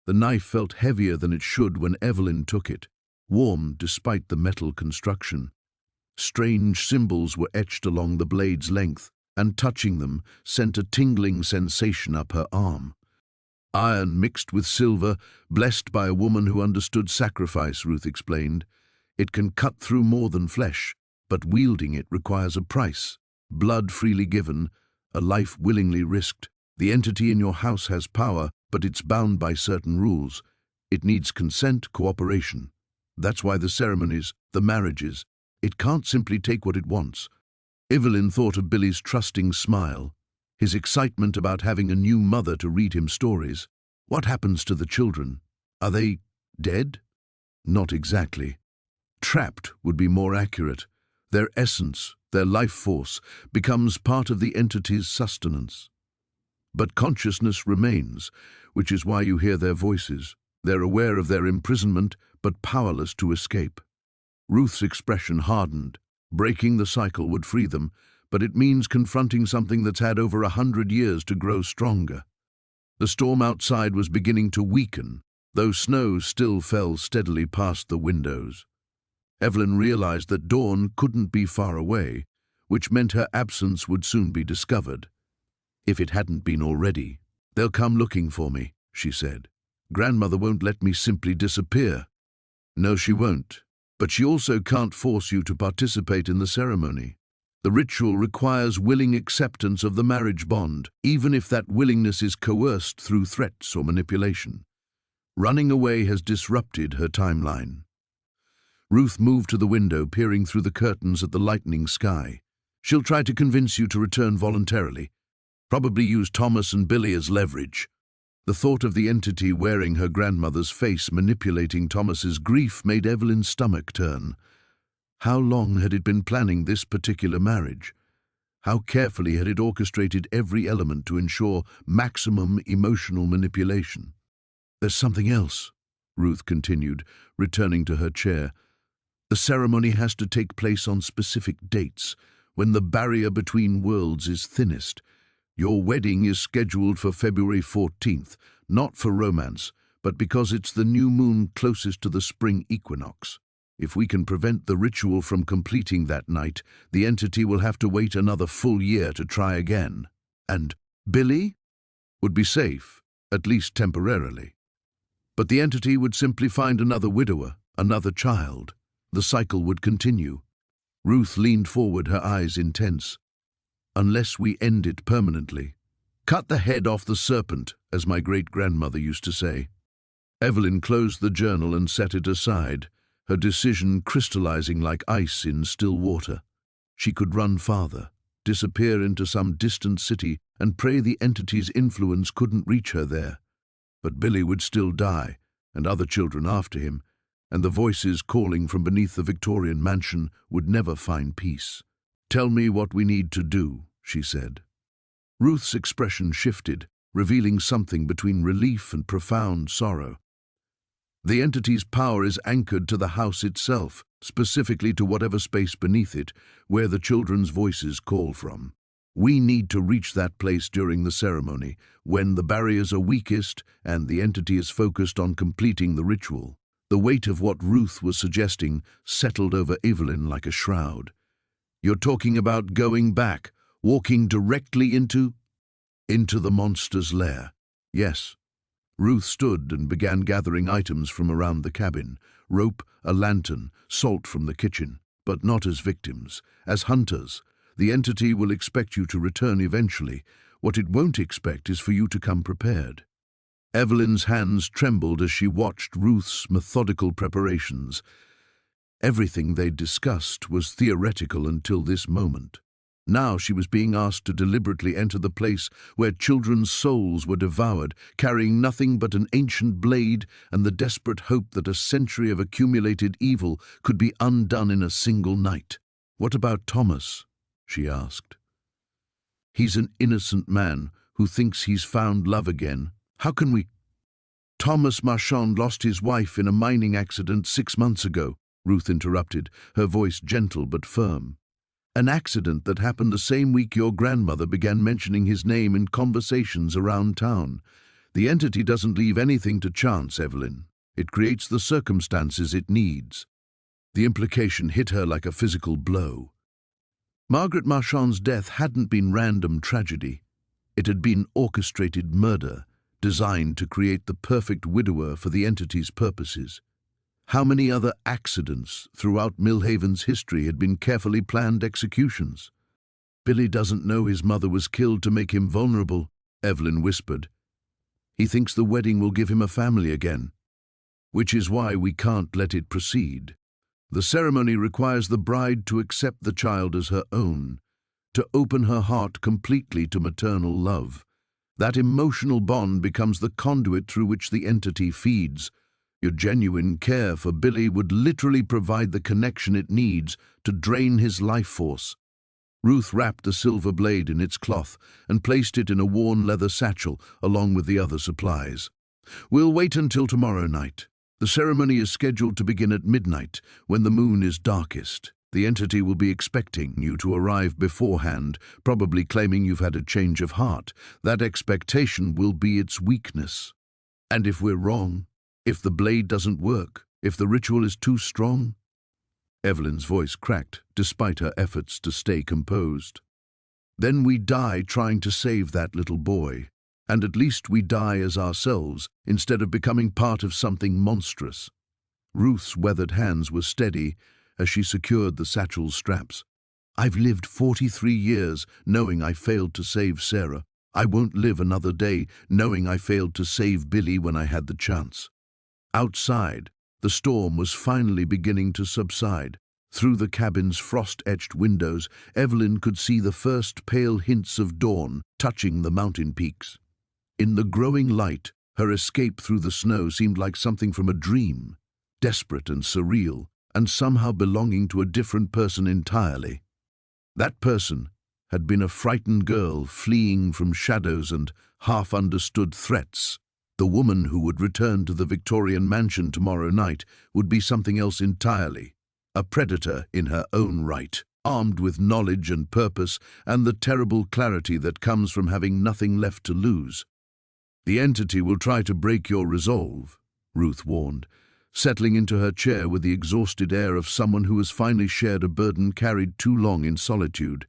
The knife felt heavier than it should when Evelyn took it, warm despite the metal construction. Strange symbols were etched along the blade's length, and touching them sent a tingling sensation up her arm. Iron mixed with silver, blessed by a woman who understood sacrifice, Ruth explained. It can cut through more than flesh, but wielding it requires a price. Blood freely given, a life willingly risked. The entity in your house has power, but it's bound by certain rules. It needs consent, cooperation. That's why the ceremonies, the marriages, it can't simply take what it wants. Evelyn thought of Billy's trusting smile, his excitement about having a new mother to read him stories. What happens to the children? Are they dead? Not exactly. Trapped would be more accurate. Their essence, their life force, becomes part of the entity's sustenance. But consciousness remains, which is why you hear their voices. They're aware of their imprisonment, but powerless to escape. Ruth's expression hardened. Breaking the cycle would free them, but it means confronting something that's had over 100 years to grow stronger. The storm outside was beginning to weaken, though snow still fell steadily past the windows. Evelyn realized that dawn couldn't be far away, which meant her absence would soon be discovered. If it hadn't been already. They'll come looking for me, she said. Grandmother won't let me simply disappear. No, she won't. But she also can't force you to participate in the ceremony. The ritual requires willing acceptance of the marriage bond, even if that willingness is coerced through threats or manipulation. Running away has disrupted her timeline. Ruth moved to the window, peering through the curtains at the lightening sky. She'll try to convince you to return voluntarily. Probably use Thomas and Billy as leverage. The thought of the entity wearing her grandmother's face manipulating Thomas's grief made Evelyn's stomach turn. How long had it been planning this particular marriage? How carefully had it orchestrated every element to ensure maximum emotional manipulation? There's something else, Ruth continued, returning to her chair. The ceremony has to take place on specific dates, when the barrier between worlds is thinnest. Your wedding is scheduled for February 14th, not for romance, but because it's the new moon closest to the spring equinox. If we can prevent the ritual from completing that night, the entity will have to wait another full year to try again. And Billy would be safe, at least temporarily. But the entity would simply find another widower, another child. The cycle would continue. Ruth leaned forward, her eyes intense. Unless we end it permanently. Cut the head off the serpent, as my great-grandmother used to say. Evelyn closed the journal and set it aside, her decision crystallizing like ice in still water. She could run farther, disappear into some distant city, and pray the entity's influence couldn't reach her there. But Billy would still die, and other children after him, and the voices calling from beneath the Victorian mansion would never find peace. "Tell me what we need to do," she said. Ruth's expression shifted, revealing something between relief and profound sorrow. The entity's power is anchored to the house itself, specifically to whatever space beneath it, where the children's voices call from. We need to reach that place during the ceremony, when the barriers are weakest and the entity is focused on completing the ritual. The weight of what Ruth was suggesting settled over Evelyn like a shroud. "You're talking about going back, walking directly into the monster's lair?" "Yes." Ruth stood and began gathering items from around the cabin: rope, a lantern, salt from the kitchen. "But not as victims, as hunters. The entity will expect you to return eventually. What it won't expect is for you to come prepared." Evelyn's hands trembled as she watched Ruth's methodical preparations. Everything they'd discussed was theoretical until this moment. Now she was being asked to deliberately enter the place where children's souls were devoured, carrying nothing but an ancient blade and the desperate hope that a century of accumulated evil could be undone in a single night. "What about Thomas?" she asked. "He's an innocent man who thinks he's found love again. How can we—" "Thomas Marchand lost his wife in a mining accident 6 months ago," Ruth interrupted, her voice gentle but firm. "An accident that happened the same week your grandmother began mentioning his name in conversations around town. The entity doesn't leave anything to chance, Evelyn. It creates the circumstances it needs." The implication hit her like a physical blow. Margaret Marchand's death hadn't been random tragedy. It had been orchestrated murder, designed to create the perfect widower for the entity's purposes. How many other accidents throughout Millhaven's history had been carefully planned executions? "Billy doesn't know his mother was killed to make him vulnerable," Evelyn whispered. "He thinks the wedding will give him a family again, which is why we can't let it proceed. The ceremony requires the bride to accept the child as her own, to open her heart completely to maternal love. That emotional bond becomes the conduit through which the entity feeds. Your genuine care for Billy would literally provide the connection it needs to drain his life force." Ruth wrapped the silver blade in its cloth and placed it in a worn leather satchel along with the other supplies. "We'll wait until tomorrow night. The ceremony is scheduled to begin at midnight, when the moon is darkest. The entity will be expecting you to arrive beforehand, probably claiming you've had a change of heart. That expectation will be its weakness. And if we're wrong, if the blade doesn't work, if the ritual is too strong—" Evelyn's voice cracked, despite her efforts to stay composed. "Then we die trying to save that little boy. And at least we die as ourselves, instead of becoming part of something monstrous." Ruth's weathered hands were steady as she secured the satchel's straps. "I've lived 43 years knowing I failed to save Sarah. I won't live another day knowing I failed to save Billy when I had the chance." Outside, the storm was finally beginning to subside. Through the cabin's frost-etched windows, Evelyn could see the first pale hints of dawn touching the mountain peaks. In the growing light, her escape through the snow seemed like something from a dream, desperate and surreal, and somehow belonging to a different person entirely. That person had been a frightened girl fleeing from shadows and half-understood threats. The woman who would return to the Victorian mansion tomorrow night would be something else entirely, a predator in her own right, armed with knowledge and purpose and the terrible clarity that comes from having nothing left to lose. "The entity will try to break your resolve," Ruth warned, settling into her chair with the exhausted air of someone who has finally shared a burden carried too long in solitude.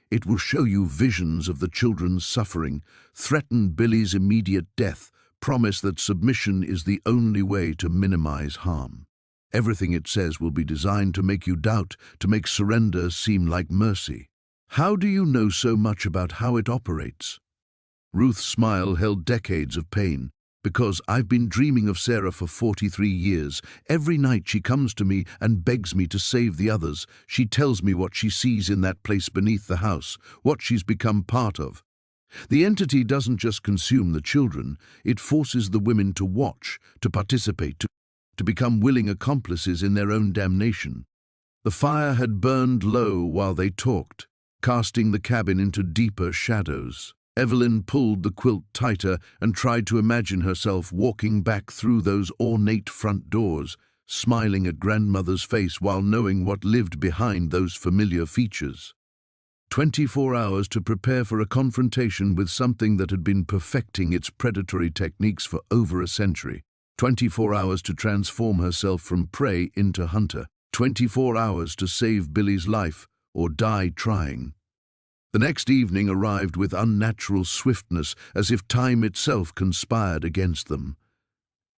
"It will show you visions of the children's suffering, threaten Billy's immediate death, promise that submission is the only way to minimize harm. Everything it says will be designed to make you doubt, to make surrender seem like mercy." "How do you know so much about how it operates?" Ruth's smile held decades of pain. "Because I've been dreaming of Sarah for 43 years. Every night she comes to me and begs me to save the others. She tells me what she sees in that place beneath the house, what she's become part of. The entity doesn't just consume the children, it forces the women to watch, to participate, to become willing accomplices in their own damnation. The fire had burned low while they talked, casting the cabin into deeper shadows. Evelyn pulled the quilt tighter and tried to imagine herself walking back through those ornate front doors, smiling at grandmother's face while knowing what lived behind those familiar features. 24 hours to prepare for a confrontation with something that had been perfecting its predatory techniques for over a century. 24 hours to transform herself from prey into hunter. 24 hours to save Billy's life or die trying. The next evening arrived with unnatural swiftness, as if time itself conspired against them.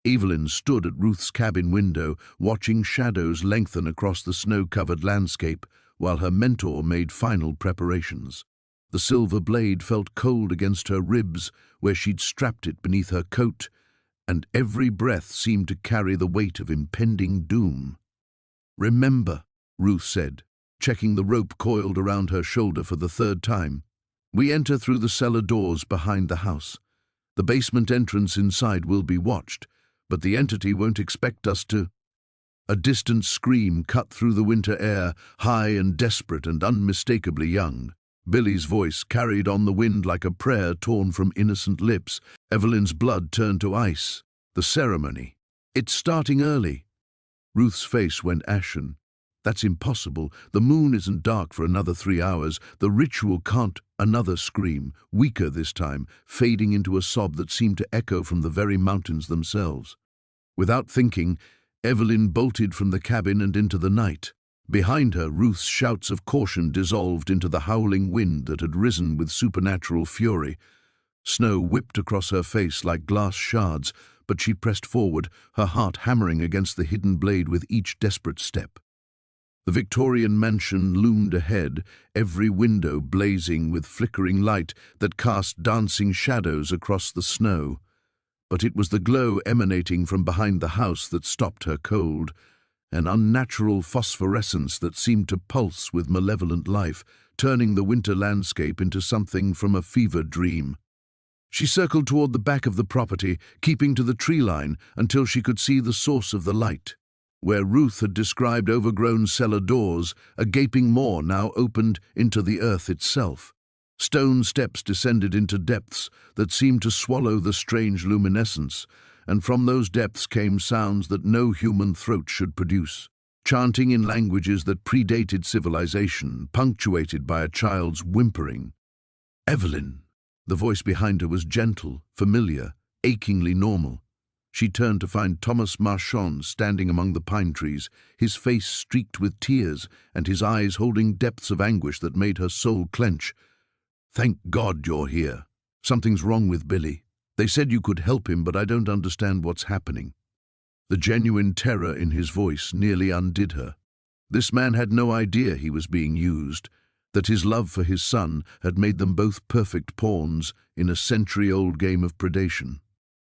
Evelyn stood at Ruth's cabin window, watching shadows lengthen across the snow-covered landscape, while her mentor made final preparations. The silver blade felt cold against her ribs, where she'd strapped it beneath her coat, and every breath seemed to carry the weight of impending doom. "Remember," Ruth said, checking the rope coiled around her shoulder for the third time. "We enter through the cellar doors behind the house. The basement entrance inside will be watched, but the entity won't expect us to—" A distant scream cut through the winter air, high and desperate and unmistakably young. Billy's voice carried on the wind like a prayer torn from innocent lips. Evelyn's blood turned to ice. "The ceremony. It's starting early." Ruth's face went ashen. "That's impossible. The moon isn't dark for another 3 hours. The ritual can't—" Another scream, weaker this time, fading into a sob that seemed to echo from the very mountains themselves. Without thinking, Evelyn bolted from the cabin and into the night. Behind her, Ruth's shouts of caution dissolved into the howling wind that had risen with supernatural fury. Snow whipped across her face like glass shards, but she pressed forward, her heart hammering against the hidden blade with each desperate step. The Victorian mansion loomed ahead, every window blazing with flickering light that cast dancing shadows across the snow. But it was the glow emanating from behind the house that stopped her cold, an unnatural phosphorescence that seemed to pulse with malevolent life, turning the winter landscape into something from a fevered dream. She circled toward the back of the property, keeping to the tree line until she could see the source of the light. Where Ruth had described overgrown cellar doors, a gaping maw now opened into the earth itself. Stone steps descended into depths that seemed to swallow the strange luminescence, and from those depths came sounds that no human throat should produce, chanting in languages that predated civilization, punctuated by a child's whimpering. "Evelyn!" The voice behind her was gentle, familiar, achingly normal. She turned to find Thomas Marchand standing among the pine trees, his face streaked with tears and his eyes holding depths of anguish that made her soul clench. "Thank God you're here. Something's wrong with Billy. They said you could help him, but I don't understand what's happening." The genuine terror in his voice nearly undid her. This man had no idea he was being used, that his love for his son had made them both perfect pawns in a century-old game of predation.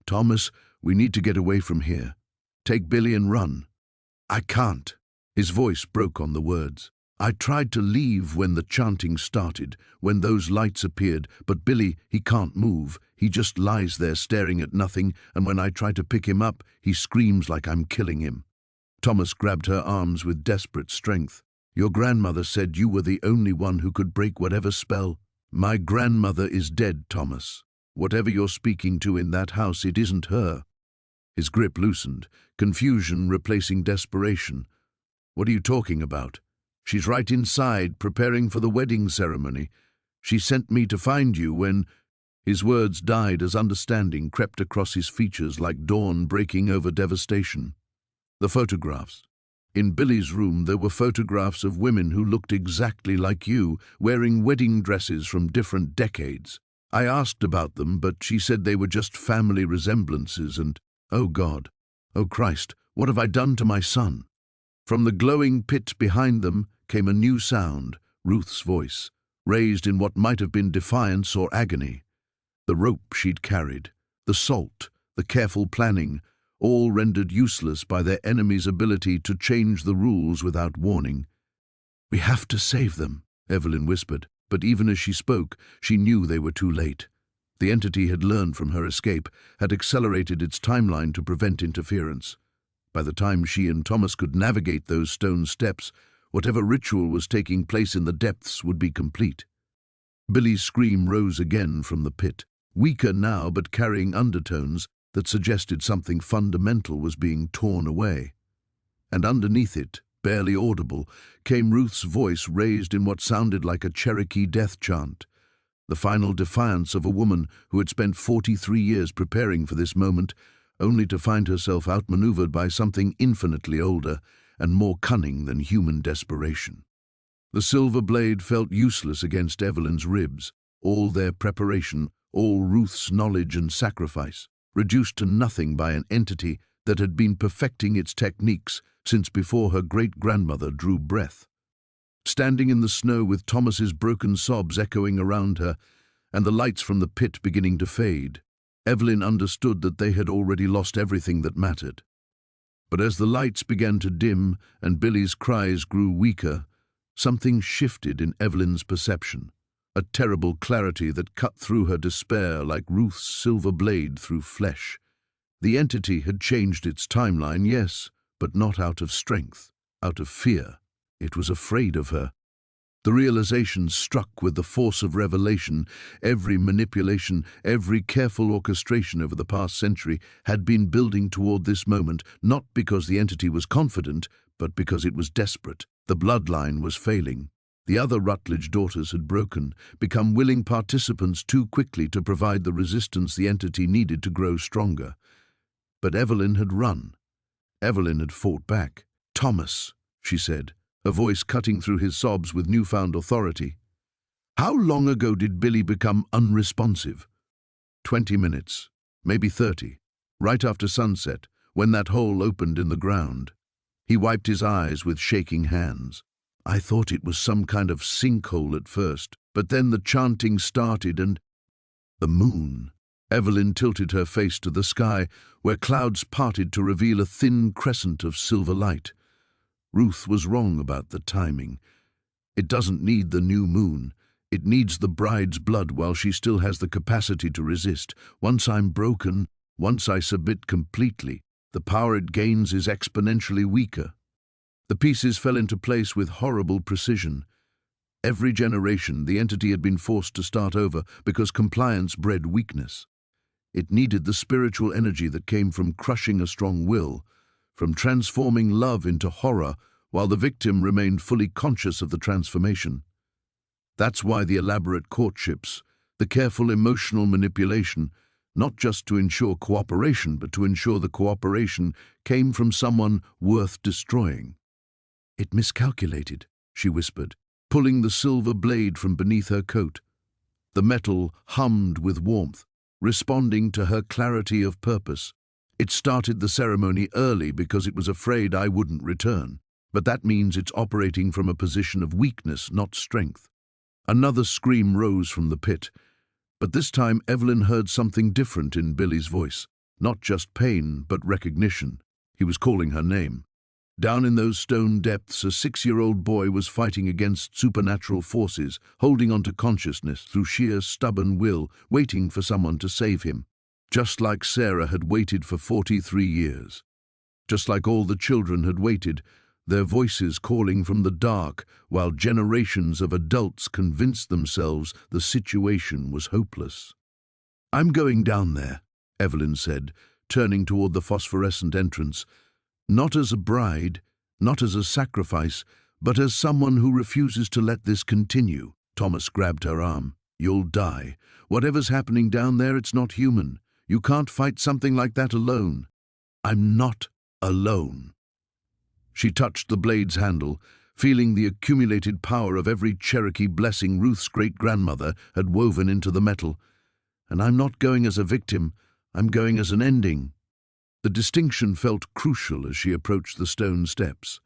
"Thomas, we need to get away from here. Take Billy and run." "I can't." His voice broke on the words. "I tried to leave when the chanting started, when those lights appeared, but Billy, he can't move. He just lies there staring at nothing, and when I try to pick him up, he screams like I'm killing him." Thomas grabbed her arms with desperate strength. "Your grandmother said you were the only one who could break whatever spell." "My grandmother is dead, Thomas. Whatever you're speaking to in that house, it isn't her." His grip loosened, confusion replacing desperation. "What are you talking about?" "She's right inside, preparing for the wedding ceremony. She sent me to find you when—" His words died as understanding crept across his features like dawn breaking over devastation. The photographs. In Billy's room there were photographs of women who looked exactly like you, wearing wedding dresses from different decades. I asked about them, but she said they were just family resemblances and, oh God, oh Christ, what have I done to my son? From the glowing pit behind them came a new sound, Ruth's voice, raised in what might have been defiance or agony. The rope she'd carried, the salt, the careful planning, all rendered useless by their enemy's ability to change the rules without warning. "We have to save them," Evelyn whispered, but even as she spoke, she knew they were too late. The entity had learned from her escape, had accelerated its timeline to prevent interference. By the time she and Thomas could navigate those stone steps, whatever ritual was taking place in the depths would be complete. Billy's scream rose again from the pit, weaker now but carrying undertones that suggested something fundamental was being torn away. And underneath it, barely audible, came Ruth's voice raised in what sounded like a Cherokee death chant, the final defiance of a woman who had spent 43 years preparing for this moment, only to find herself outmaneuvered by something infinitely older and more cunning than human desperation. The silver blade felt useless against Evelyn's ribs, all their preparation, all Ruth's knowledge and sacrifice, reduced to nothing by an entity that had been perfecting its techniques since before her great-grandmother drew breath. Standing in the snow with Thomas's broken sobs echoing around her and the lights from the pit beginning to fade, Evelyn understood that they had already lost everything that mattered. But as the lights began to dim and Billy's cries grew weaker, something shifted in Evelyn's perception, a terrible clarity that cut through her despair like Ruth's silver blade through flesh. The entity had changed its timeline, yes, but not out of strength, out of fear. It was afraid of her. The realization struck with the force of revelation. Every manipulation, every careful orchestration over the past century had been building toward this moment, not because the entity was confident, but because it was desperate. The bloodline was failing. The other Rutledge daughters had broken, become willing participants too quickly to provide the resistance the entity needed to grow stronger. But Evelyn had run. Evelyn had fought back. "Thomas," she said, her voice cutting through his sobs with newfound authority. "How long ago did Billy become unresponsive?" 20 minutes, maybe 30, right after sunset, when that hole opened in the ground. He wiped his eyes with shaking hands. "I thought it was some kind of sinkhole at first, but then the chanting started and—" "The moon." Evelyn tilted her face to the sky, where clouds parted to reveal a thin crescent of silver light. Ruth was wrong about the timing. It doesn't need the new moon. It needs the bride's blood while she still has the capacity to resist. Once I'm broken, once I submit completely, the power it gains is exponentially weaker. The pieces fell into place with horrible precision. Every generation, the entity had been forced to start over because compliance bred weakness. It needed the spiritual energy that came from crushing a strong will, from transforming love into horror, while the victim remained fully conscious of the transformation. That's why the elaborate courtships, the careful emotional manipulation, not just to ensure cooperation, but to ensure the cooperation came from someone worth destroying. "It miscalculated," she whispered, pulling the silver blade from beneath her coat. The metal hummed with warmth, responding to her clarity of purpose. "It started the ceremony early because it was afraid I wouldn't return, but that means it's operating from a position of weakness, not strength." Another scream rose from the pit, but this time Evelyn heard something different in Billy's voice, not just pain, but recognition. He was calling her name. Down in those stone depths, a 6-year-old boy was fighting against supernatural forces, holding on to consciousness through sheer stubborn will, waiting for someone to save him. Just like Sarah had waited for 43 years. Just like all the children had waited, their voices calling from the dark, while generations of adults convinced themselves the situation was hopeless. "I'm going down there," Evelyn said, turning toward the phosphorescent entrance. "Not as a bride, not as a sacrifice, but as someone who refuses to let this continue." Thomas grabbed her arm. "You'll die. Whatever's happening down there, it's not human. You can't fight something like that alone." "I'm not alone." She touched the blade's handle, feeling the accumulated power of every Cherokee blessing Ruth's great-grandmother had woven into the metal. "And I'm not going as a victim, I'm going as an ending." The distinction felt crucial as she approached the stone steps.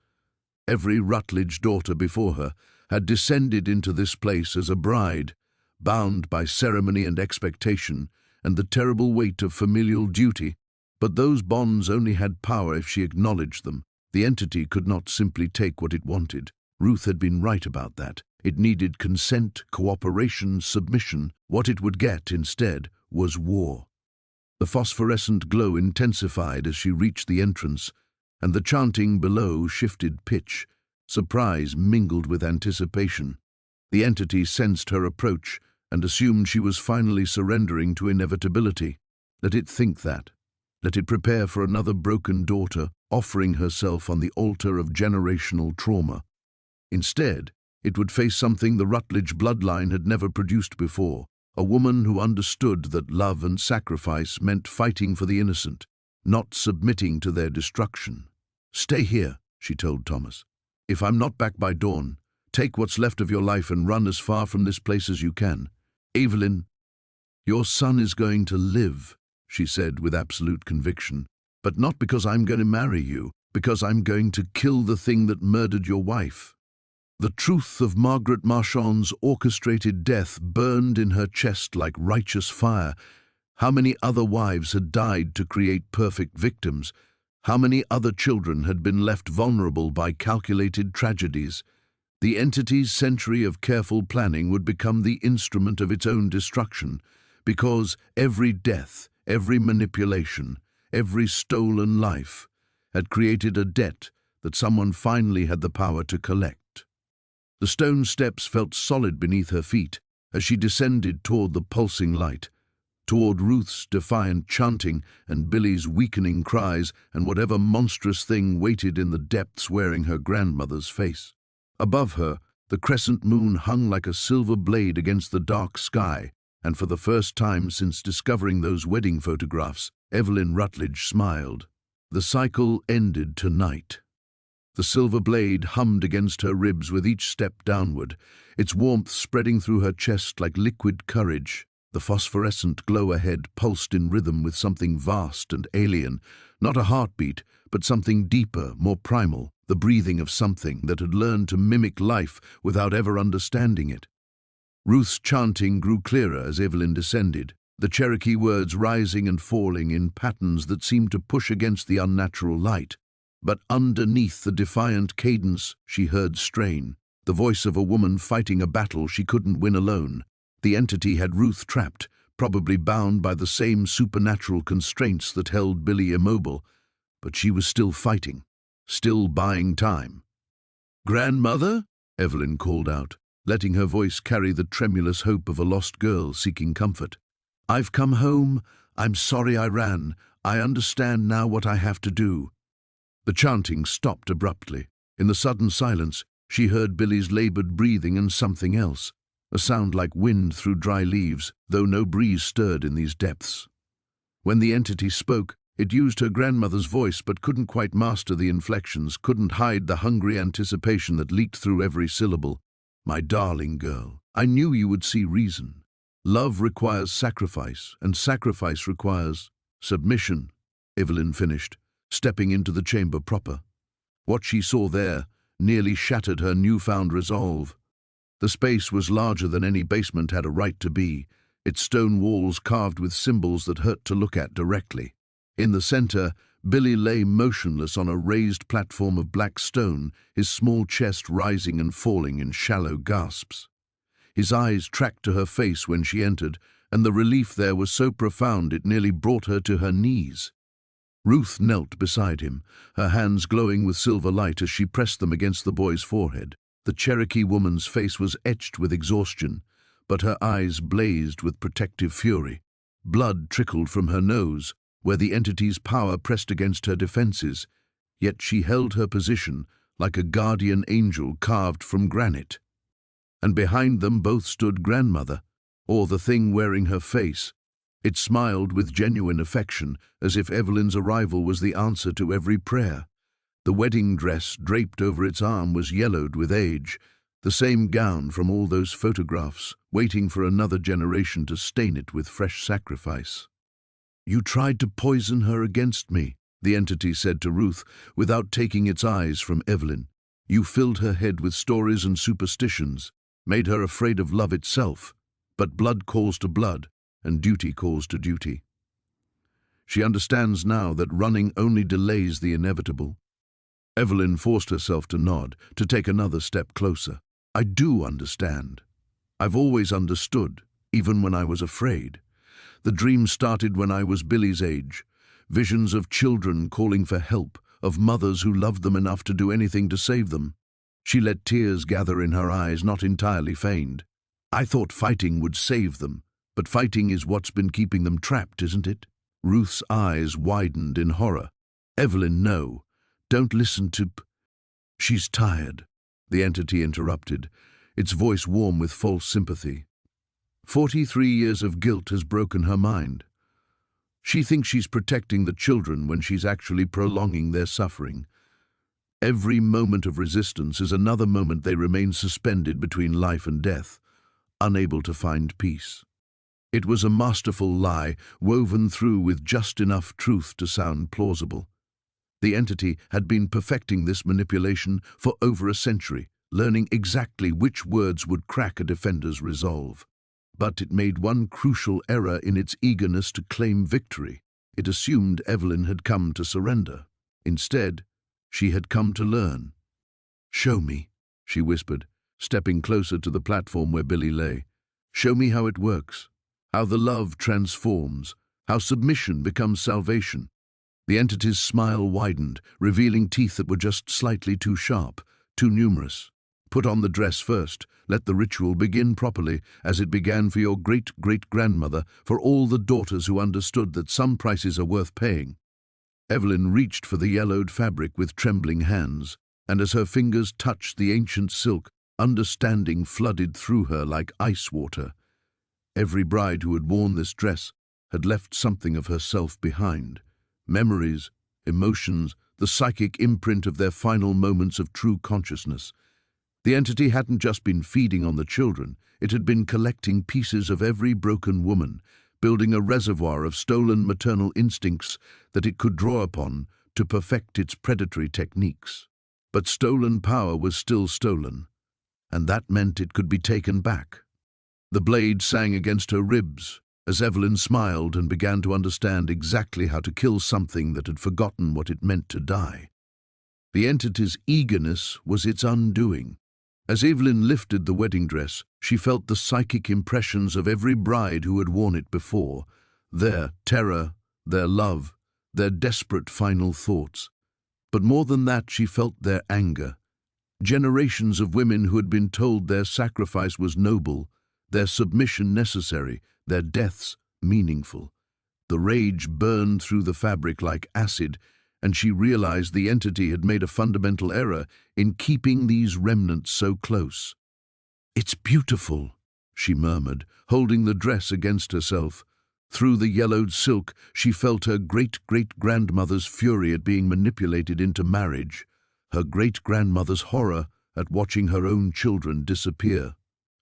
Every Rutledge daughter before her had descended into this place as a bride, bound by ceremony and expectation, and the terrible weight of familial duty, but those bonds only had power if she acknowledged them. The entity could not simply take what it wanted. Ruth had been right about that. It needed consent, cooperation, submission. What it would get instead was war. The phosphorescent glow intensified as she reached the entrance, and the chanting below shifted pitch, surprise mingled with anticipation. The entity sensed her approach and assumed she was finally surrendering to inevitability. Let it think that. Let it prepare for another broken daughter, offering herself on the altar of generational trauma. Instead, it would face something the Rutledge bloodline had never produced before, a woman who understood that love and sacrifice meant fighting for the innocent, not submitting to their destruction. "Stay here," she told Thomas. "If I'm not back by dawn, take what's left of your life and run as far from this place as you can. Evelyn, your son is going to live," she said with absolute conviction, "but not because I'm going to marry you, because I'm going to kill the thing that murdered your wife." The truth of Margaret Marchand's orchestrated death burned in her chest like righteous fire. How many other wives had died to create perfect victims? How many other children had been left vulnerable by calculated tragedies? The entity's century of careful planning would become the instrument of its own destruction, because every death, every manipulation, every stolen life had created a debt that someone finally had the power to collect. The stone steps felt solid beneath her feet as she descended toward the pulsing light, toward Ruth's defiant chanting and Billy's weakening cries and whatever monstrous thing waited in the depths wearing her grandmother's face. Above her, the crescent moon hung like a silver blade against the dark sky, and for the first time since discovering those wedding photographs, Evelyn Rutledge smiled. The cycle ended tonight. The silver blade hummed against her ribs with each step downward, its warmth spreading through her chest like liquid courage. The phosphorescent glow ahead pulsed in rhythm with something vast and alien, not a heartbeat, but something deeper, more primal, the breathing of something that had learned to mimic life without ever understanding it. Ruth's chanting grew clearer as Evelyn descended, the Cherokee words rising and falling in patterns that seemed to push against the unnatural light. But underneath the defiant cadence, she heard strain, the voice of a woman fighting a battle she couldn't win alone. The entity had Ruth trapped, probably bound by the same supernatural constraints that held Billy immobile, but she was still fighting, still buying time. "Grandmother?" Evelyn called out, letting her voice carry the tremulous hope of a lost girl seeking comfort. "I've come home. I'm sorry I ran. I understand now what I have to do." The chanting stopped abruptly. In the sudden silence, she heard Billy's labored breathing and something else, a sound like wind through dry leaves, though no breeze stirred in these depths. When the entity spoke, it used her grandmother's voice but couldn't quite master the inflections, couldn't hide the hungry anticipation that leaked through every syllable. "My darling girl, I knew you would see reason. Love requires sacrifice, and sacrifice requires submission," Evelyn finished, stepping into the chamber proper. What she saw there nearly shattered her newfound resolve. The space was larger than any basement had a right to be, its stone walls carved with symbols that hurt to look at directly. In the center, Billy lay motionless on a raised platform of black stone, his small chest rising and falling in shallow gasps. His eyes tracked to her face when she entered, and the relief there was so profound it nearly brought her to her knees. Ruth knelt beside him, her hands glowing with silver light as she pressed them against the boy's forehead. The Cherokee woman's face was etched with exhaustion, but her eyes blazed with protective fury. Blood trickled from her nose, where the entity's power pressed against her defenses, yet she held her position like a guardian angel carved from granite. And behind them both stood Grandmother, or the thing wearing her face. It smiled with genuine affection, as if Evelyn's arrival was the answer to every prayer. The wedding dress draped over its arm was yellowed with age, the same gown from all those photographs, waiting for another generation to stain it with fresh sacrifice. "You tried to poison her against me," the entity said to Ruth, without taking its eyes from Evelyn. "You filled her head with stories and superstitions, made her afraid of love itself, but blood calls to blood, and duty calls to duty. She understands now that running only delays the inevitable." Evelyn forced herself to nod, to take another step closer. "I do understand. I've always understood, even when I was afraid. The dream started when I was Billy's age. Visions of children calling for help, of mothers who loved them enough to do anything to save them. She let tears gather in her eyes, not entirely feigned. I thought fighting would save them, but fighting is what's been keeping them trapped, isn't it? Ruth's eyes widened in horror. Evelyn, no. Don't listen to... She's tired, the entity interrupted, its voice warm with false sympathy. 43 years of guilt has broken her mind. She thinks she's protecting the children when she's actually prolonging their suffering. Every moment of resistance is another moment they remain suspended between life and death, unable to find peace. It was a masterful lie, woven through with just enough truth to sound plausible. The entity had been perfecting this manipulation for over a century, learning exactly which words would crack a defender's resolve. But it made one crucial error in its eagerness to claim victory. It assumed Evelyn had come to surrender. Instead, she had come to learn. "Show me," she whispered, stepping closer to the platform where Billy lay. "Show me how it works, how the love transforms, how submission becomes salvation." The entity's smile widened, revealing teeth that were just slightly too sharp, too numerous. "Put on the dress first. Let the ritual begin properly, as it began for your great-great-grandmother, for all the daughters who understood that some prices are worth paying." Evelyn reached for the yellowed fabric with trembling hands, and as her fingers touched the ancient silk, understanding flooded through her like ice water. Every bride who had worn this dress had left something of herself behind. Memories, emotions, the psychic imprint of their final moments of true consciousness. The entity hadn't just been feeding on the children, it had been collecting pieces of every broken woman, building a reservoir of stolen maternal instincts that it could draw upon to perfect its predatory techniques. But stolen power was still stolen, and that meant it could be taken back. The blade sang against her ribs as Evelyn smiled and began to understand exactly how to kill something that had forgotten what it meant to die. The entity's eagerness was its undoing. As Evelyn lifted the wedding dress, she felt the psychic impressions of every bride who had worn it before, their terror, their love, their desperate final thoughts. But more than that, she felt their anger. Generations of women who had been told their sacrifice was noble, their submission necessary, their deaths meaningful. The rage burned through the fabric like acid, and she realized the entity had made a fundamental error in keeping these remnants so close. "It's beautiful," she murmured, holding the dress against herself. Through the yellowed silk, she felt her great-great-grandmother's fury at being manipulated into marriage, her great-grandmother's horror at watching her own children disappear,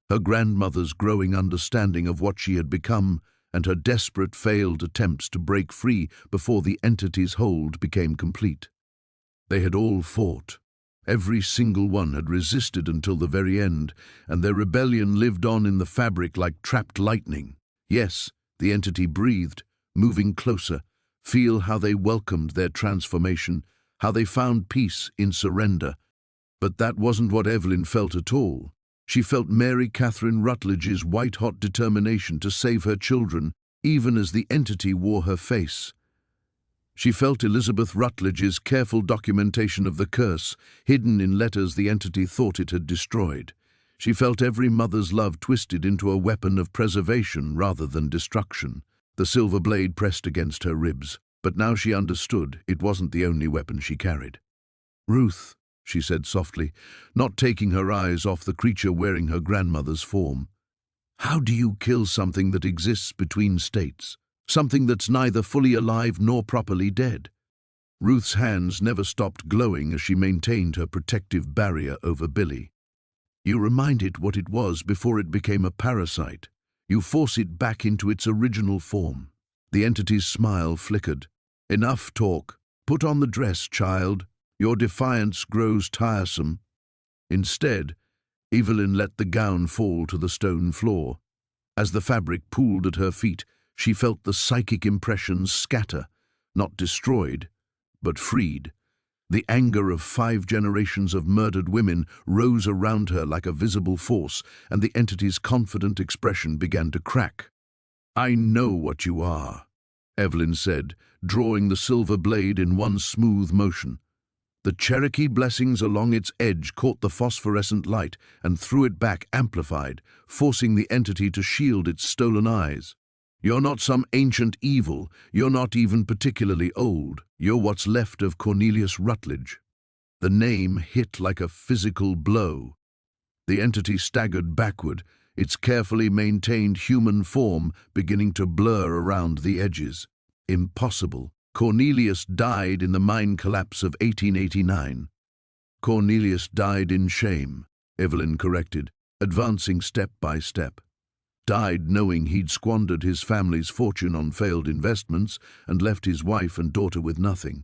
her grandmother's growing understanding of what she had become, and her desperate failed attempts to break free before the entity's hold became complete. They had all fought. Every single one had resisted until the very end, and their rebellion lived on in the fabric like trapped lightning. Yes, the entity breathed, moving closer. Feel how they welcomed their transformation, how they found peace in surrender. But that wasn't what Evelyn felt at all. She felt Mary Catherine Rutledge's white-hot determination to save her children, even as the entity wore her face. She felt Elizabeth Rutledge's careful documentation of the curse, hidden in letters the entity thought it had destroyed. She felt every mother's love twisted into a weapon of preservation rather than destruction. The silver blade pressed against her ribs, but now she understood it wasn't the only weapon she carried. "Ruth," she said softly, not taking her eyes off the creature wearing her grandmother's form. "How do you kill something that exists between states? Something that's neither fully alive nor properly dead?" Ruth's hands never stopped glowing as she maintained her protective barrier over Billy. "You remind it what it was before it became a parasite. You force it back into its original form." The entity's smile flickered. "Enough talk. Put on the dress, child. Your defiance grows tiresome." Instead, Evelyn let the gown fall to the stone floor. As the fabric pooled at her feet, she felt the psychic impressions scatter, not destroyed, but freed. The anger of 5 generations of murdered women rose around her like a visible force, and the entity's confident expression began to crack. "I know what you are," Evelyn said, drawing the silver blade in one smooth motion. The Cherokee blessings along its edge caught the phosphorescent light and threw it back amplified, forcing the entity to shield its stolen eyes. You're not some ancient evil, you're not even particularly old, you're what's left of Cornelius Rutledge. The name hit like a physical blow. The entity staggered backward, its carefully maintained human form beginning to blur around the edges. Impossible. Cornelius died in the mine collapse of 1889. Cornelius died in shame, Evelyn corrected, advancing step by step. Died knowing he'd squandered his family's fortune on failed investments and left his wife and daughter with nothing.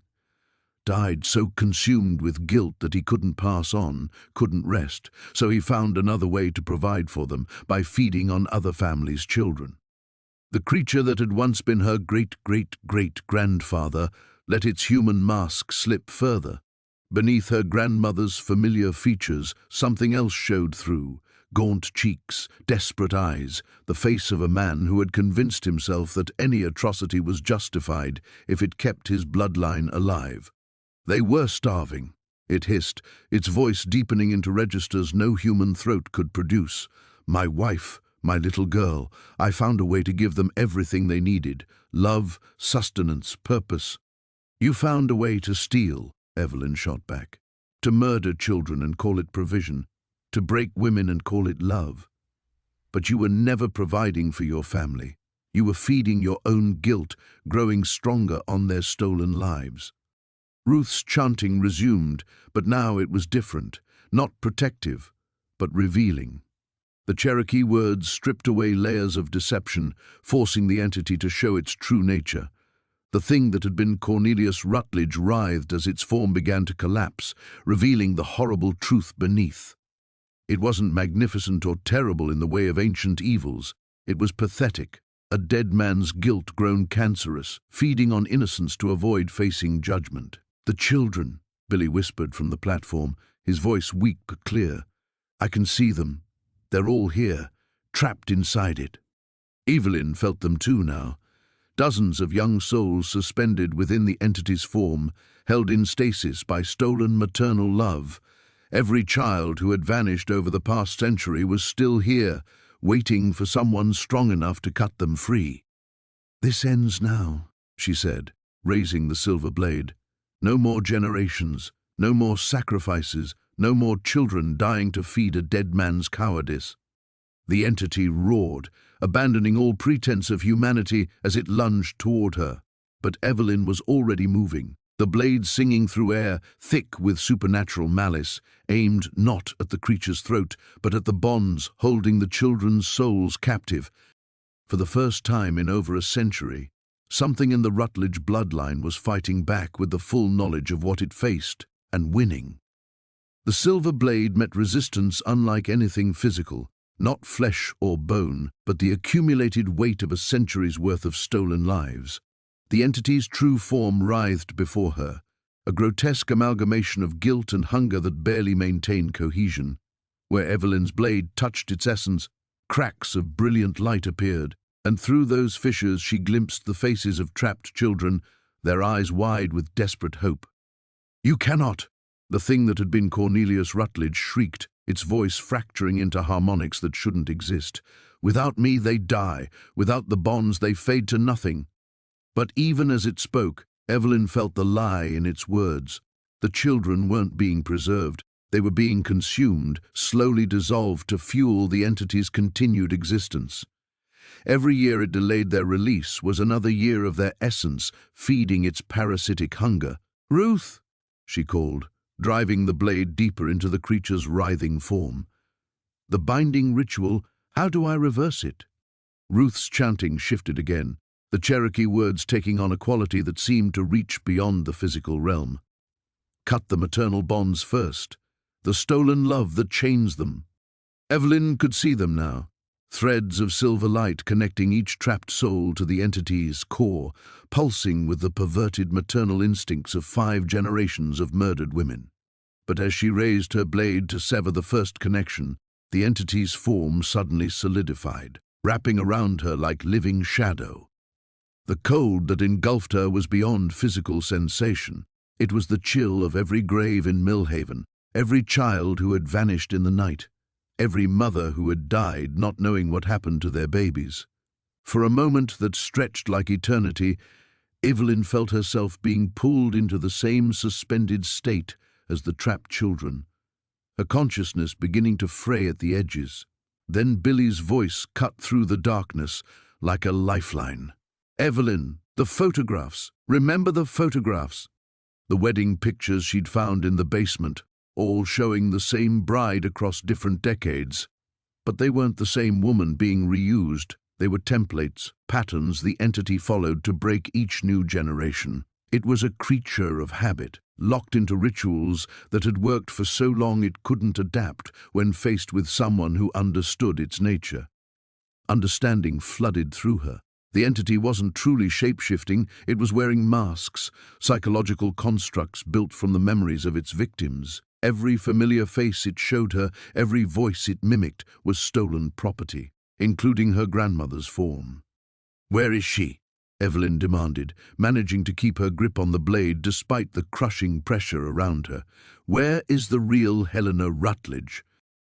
Died so consumed with guilt that he couldn't pass on, couldn't rest, so he found another way to provide for them, by feeding on other families' children. The creature that had once been her great-great-great-grandfather let its human mask slip further. Beneath her grandmother's familiar features, something else showed through. Gaunt cheeks, desperate eyes, the face of a man who had convinced himself that any atrocity was justified if it kept his bloodline alive. They were starving, it hissed, its voice deepening into registers no human throat could produce. My wife, my little girl, I found a way to give them everything they needed, love, sustenance, purpose. You found a way to steal, Evelyn shot back, to murder children and call it provision, to break women and call it love. But you were never providing for your family. You were feeding your own guilt, growing stronger on their stolen lives. Ruth's chanting resumed, but now it was different, not protective, but revealing. The Cherokee words stripped away layers of deception, forcing the entity to show its true nature. The thing that had been Cornelius Rutledge writhed as its form began to collapse, revealing the horrible truth beneath. It wasn't magnificent or terrible in the way of ancient evils. It was pathetic, a dead man's guilt grown cancerous, feeding on innocence to avoid facing judgment. The children, Billy whispered from the platform, his voice weak but clear. I can see them. They're all here, trapped inside it. Evelyn felt them too now. Dozens of young souls suspended within the entity's form, held in stasis by stolen maternal love. Every child who had vanished over the past century was still here, waiting for someone strong enough to cut them free. This ends now, she said, raising the silver blade. No more generations, no more sacrifices, no more children dying to feed a dead man's cowardice. The entity roared, abandoning all pretense of humanity as it lunged toward her. But Evelyn was already moving, the blade singing through air, thick with supernatural malice, aimed not at the creature's throat, but at the bonds holding the children's souls captive. For the first time in over a century, something in the Rutledge bloodline was fighting back with the full knowledge of what it faced, and winning. The silver blade met resistance unlike anything physical, not flesh or bone, but the accumulated weight of a century's worth of stolen lives. The entity's true form writhed before her, a grotesque amalgamation of guilt and hunger that barely maintained cohesion. Where Evelyn's blade touched its essence, cracks of brilliant light appeared, and through those fissures she glimpsed the faces of trapped children, their eyes wide with desperate hope. You cannot! The thing that had been Cornelius Rutledge shrieked, its voice fracturing into harmonics that shouldn't exist. Without me they die, without the bonds they fade to nothing. But even as it spoke, Evelyn felt the lie in its words. The children weren't being preserved, they were being consumed, slowly dissolved to fuel the entity's continued existence. Every year it delayed their release was another year of their essence, feeding its parasitic hunger. Ruth, she called, driving the blade deeper into the creature's writhing form. The binding ritual, how do I reverse it? Ruth's chanting shifted again, the Cherokee words taking on a quality that seemed to reach beyond the physical realm. Cut the maternal bonds first, the stolen love that chains them. Evelyn could see them now, threads of silver light connecting each trapped soul to the entity's core, pulsing with the perverted maternal instincts of 5 generations of murdered women. But as she raised her blade to sever the first connection, the entity's form suddenly solidified, wrapping around her like living shadow. The cold that engulfed her was beyond physical sensation. It was the chill of every grave in Millhaven, every child who had vanished in the night, every mother who had died not knowing what happened to their babies. For a moment that stretched like eternity, Evelyn felt herself being pulled into the same suspended state as the trapped children, her consciousness beginning to fray at the edges. Then Billy's voice cut through the darkness like a lifeline. "Evelyn, the photographs! Remember the photographs!" The wedding pictures she'd found in the basement, all showing the same bride across different decades. But they weren't the same woman being reused. They were templates, patterns the entity followed to break each new generation. It was a creature of habit, locked into rituals that had worked for so long it couldn't adapt when faced with someone who understood its nature. Understanding flooded through her. The entity wasn't truly shape-shifting, it was wearing masks, psychological constructs built from the memories of its victims. Every familiar face it showed her, every voice it mimicked, was stolen property, including her grandmother's form. "Where is she?" Evelyn demanded, managing to keep her grip on the blade despite the crushing pressure around her. "Where is the real Helena Rutledge?"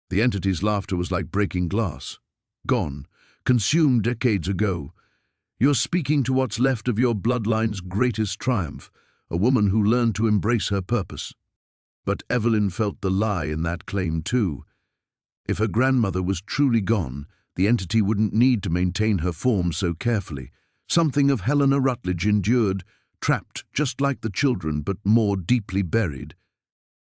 The entity's laughter was like breaking glass. "Gone, consumed decades ago. You're speaking to what's left of your bloodline's greatest triumph, a woman who learned to embrace her purpose." But Evelyn felt the lie in that claim too. If her grandmother was truly gone, the entity wouldn't need to maintain her form so carefully. Something of Helena Rutledge endured, trapped just like the children but more deeply buried.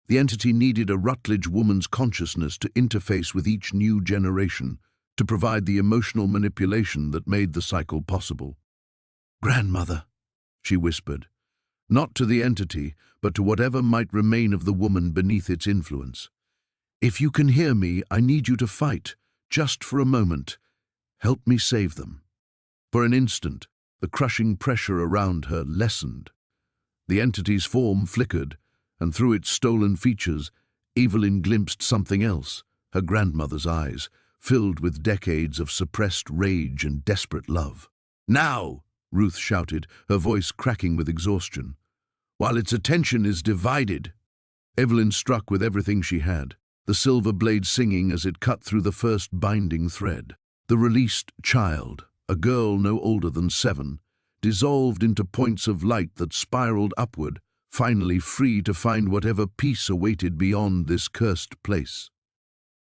The entity needed a Rutledge woman's consciousness to interface with each new generation, to provide the emotional manipulation that made the cycle possible. "Grandmother," she whispered, not to the entity, but to whatever might remain of the woman beneath its influence. "If you can hear me, I need you to fight, just for a moment. Help me save them." For an instant, the crushing pressure around her lessened. The entity's form flickered, and through its stolen features, Evelyn glimpsed something else, her grandmother's eyes, filled with decades of suppressed rage and desperate love. "Now!" Ruth shouted, her voice cracking with exhaustion. "While its attention is divided." Evelyn struck with everything she had, the silver blade singing as it cut through the first binding thread. The released child, a girl no older than 7, dissolved into points of light that spiraled upward, finally free to find whatever peace awaited beyond this cursed place.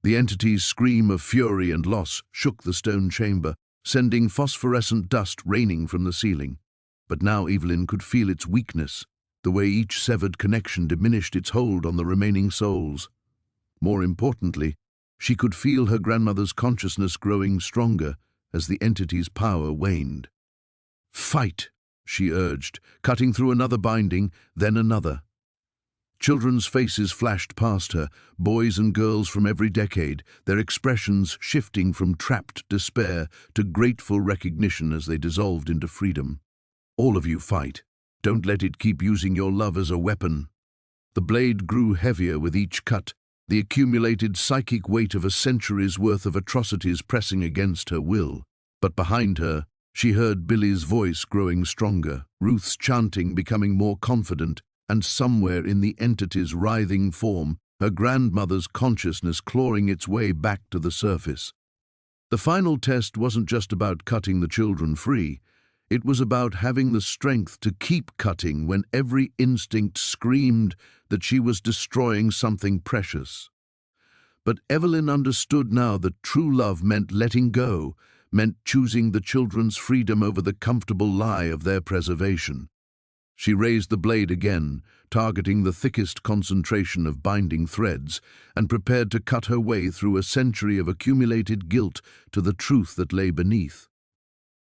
The entity's scream of fury and loss shook the stone chamber, sending phosphorescent dust raining from the ceiling. But now Evelyn could feel its weakness, the way each severed connection diminished its hold on the remaining souls. More importantly, she could feel her grandmother's consciousness growing stronger as the entity's power waned. "Fight," she urged, cutting through another binding, then another. Children's faces flashed past her, boys and girls from every decade, their expressions shifting from trapped despair to grateful recognition as they dissolved into freedom. "All of you fight. Don't let it keep using your love as a weapon." The blade grew heavier with each cut, the accumulated psychic weight of a century's worth of atrocities pressing against her will. But behind her, she heard Billy's voice growing stronger, Ruth's chanting becoming more confident, and somewhere in the entity's writhing form, her grandmother's consciousness clawing its way back to the surface. The final test wasn't just about cutting the children free. It was about having the strength to keep cutting when every instinct screamed that she was destroying something precious. But Evelyn understood now that true love meant letting go, meant choosing the children's freedom over the comfortable lie of their preservation. She raised the blade again, targeting the thickest concentration of binding threads, and prepared to cut her way through a century of accumulated guilt to the truth that lay beneath.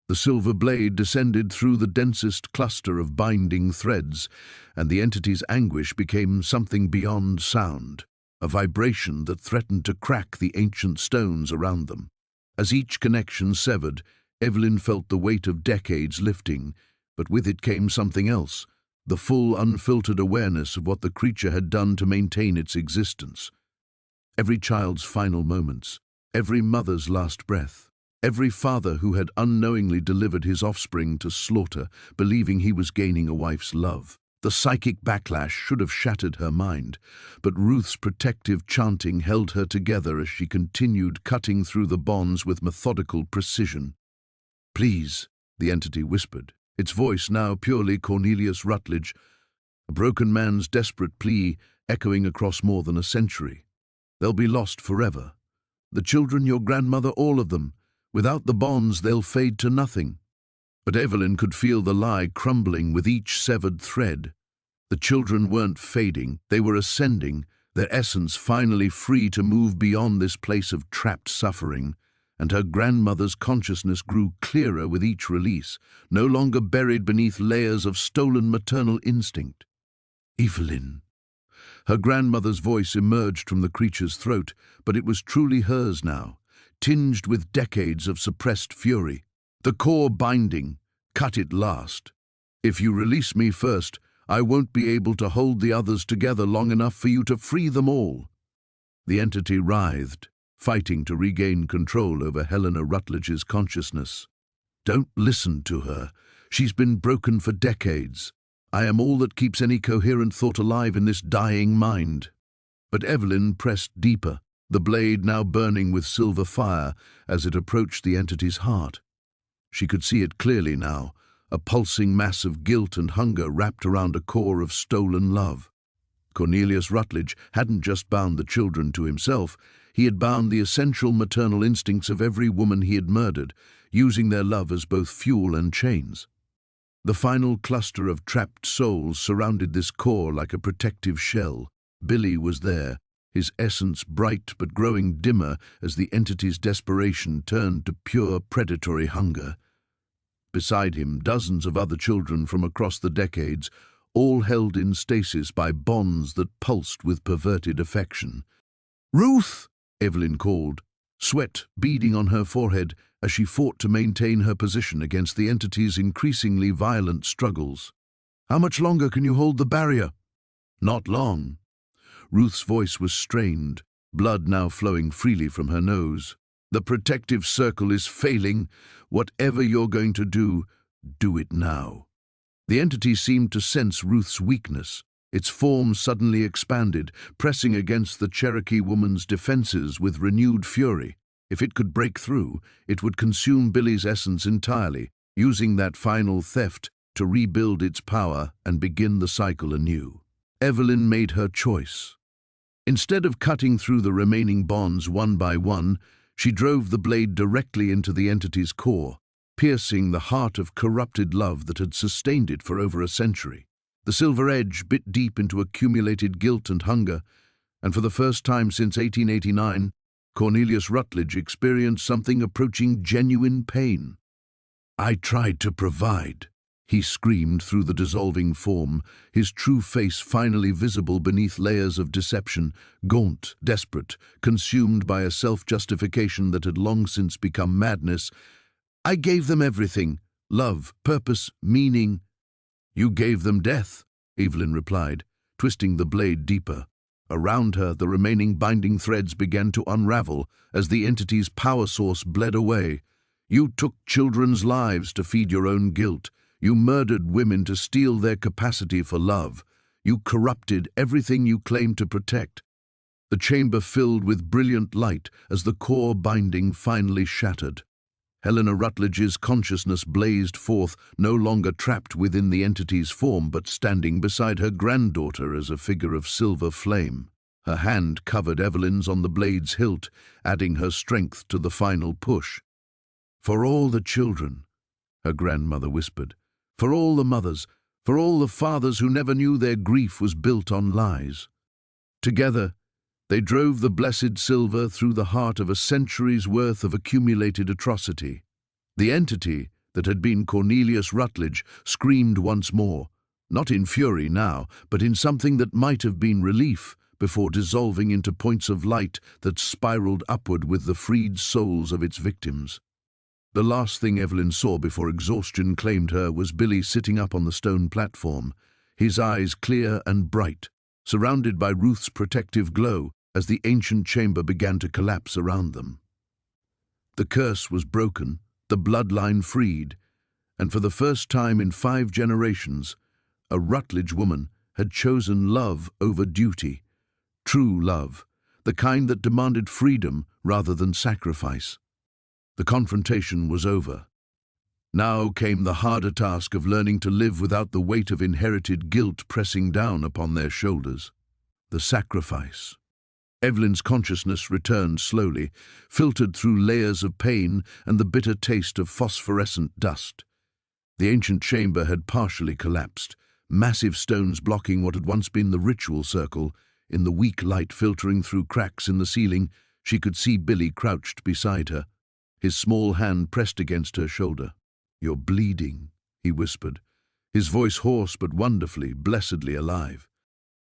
The silver blade descended through the densest cluster of binding threads, and the entity's anguish became something beyond sound, a vibration that threatened to crack the ancient stones around them. As each connection severed, Evelyn felt the weight of decades lifting, but with it came something else, the full, unfiltered awareness of what the creature had done to maintain its existence. Every child's final moments, every mother's last breath, every father who had unknowingly delivered his offspring to slaughter, believing he was gaining a wife's love. The psychic backlash should have shattered her mind, but Ruth's protective chanting held her together as she continued cutting through the bonds with methodical precision. "Please," the entity whispered, its voice now purely Cornelius Rutledge, a broken man's desperate plea echoing across more than a century. "They'll be lost forever. The children, your grandmother, all of them. Without the bonds, they'll fade to nothing." But Evelyn could feel the lie crumbling with each severed thread. The children weren't fading, they were ascending, their essence finally free to move beyond this place of trapped suffering, and her grandmother's consciousness grew clearer with each release, no longer buried beneath layers of stolen maternal instinct. "Evelyn." Her grandmother's voice emerged from the creature's throat, but it was truly hers now, tinged with decades of suppressed fury. "The core binding, cut it last. If you release me first, I won't be able to hold the others together long enough for you to free them all." The entity writhed, fighting to regain control over Helena Rutledge's consciousness. "Don't listen to her. She's been broken for decades. I am all that keeps any coherent thought alive in this dying mind." But Evelyn pressed deeper, the blade now burning with silver fire as it approached the entity's heart. She could see it clearly now, a pulsing mass of guilt and hunger wrapped around a core of stolen love. Cornelius Rutledge hadn't just bound the children to himself, he had bound the essential maternal instincts of every woman he had murdered, using their love as both fuel and chains. The final cluster of trapped souls surrounded this core like a protective shell. Billy was there, his essence bright but growing dimmer as the entity's desperation turned to pure predatory hunger. Beside him, dozens of other children from across the decades, all held in stasis by bonds that pulsed with perverted affection. "Ruth!" Evelyn called, sweat beading on her forehead as she fought to maintain her position against the entity's increasingly violent struggles. "How much longer can you hold the barrier?" "Not long." Ruth's voice was strained, blood now flowing freely from her nose. "The protective circle is failing. Whatever you're going to do it now." The entity seemed to sense Ruth's weakness. Its form suddenly expanded, pressing against the Cherokee woman's defenses with renewed fury. If it could break through, it would consume Billy's essence entirely, using that final theft to rebuild its power and begin the cycle anew. Evelyn made her choice. Instead of cutting through the remaining bonds one by one, she drove the blade directly into the entity's core, piercing the heart of corrupted love that had sustained it for over a century. The silver edge bit deep into accumulated guilt and hunger, and for the first time since 1889, Cornelius Rutledge experienced something approaching genuine pain. "I tried to provide," he screamed through the dissolving form, his true face finally visible beneath layers of deception, gaunt, desperate, consumed by a self-justification that had long since become madness. "I gave them everything, love, purpose, meaning." "You gave them death," Evelyn replied, twisting the blade deeper. Around her, the remaining binding threads began to unravel as the entity's power source bled away. "You took children's lives to feed your own guilt. You murdered women to steal their capacity for love. You corrupted everything you claimed to protect." The chamber filled with brilliant light as the core binding finally shattered. Helena Rutledge's consciousness blazed forth, no longer trapped within the entity's form, but standing beside her granddaughter as a figure of silver flame. Her hand covered Evelyn's on the blade's hilt, adding her strength to the final push. "For all the children," her grandmother whispered. "For all the mothers, for all the fathers who never knew their grief was built on lies." Together, they drove the blessed silver through the heart of a century's worth of accumulated atrocity. The entity that had been Cornelius Rutledge screamed once more, not in fury now, but in something that might have been relief, before dissolving into points of light that spiraled upward with the freed souls of its victims. The last thing Evelyn saw before exhaustion claimed her was Billy sitting up on the stone platform, his eyes clear and bright, surrounded by Ruth's protective glow as the ancient chamber began to collapse around them. The curse was broken, the bloodline freed, and for the first time in 5 generations, a Rutledge woman, had chosen love over duty. True love, the kind that demanded freedom rather than sacrifice. The confrontation was over. Now came the harder task of learning to live without the weight of inherited guilt pressing down upon their shoulders. The sacrifice. Evelyn's consciousness returned slowly, filtered through layers of pain and the bitter taste of phosphorescent dust. The ancient chamber had partially collapsed, massive stones blocking what had once been the ritual circle. In the weak light filtering through cracks in the ceiling, she could see Billy crouched beside her, his small hand pressed against her shoulder. "You're bleeding," he whispered, his voice hoarse but wonderfully, blessedly alive.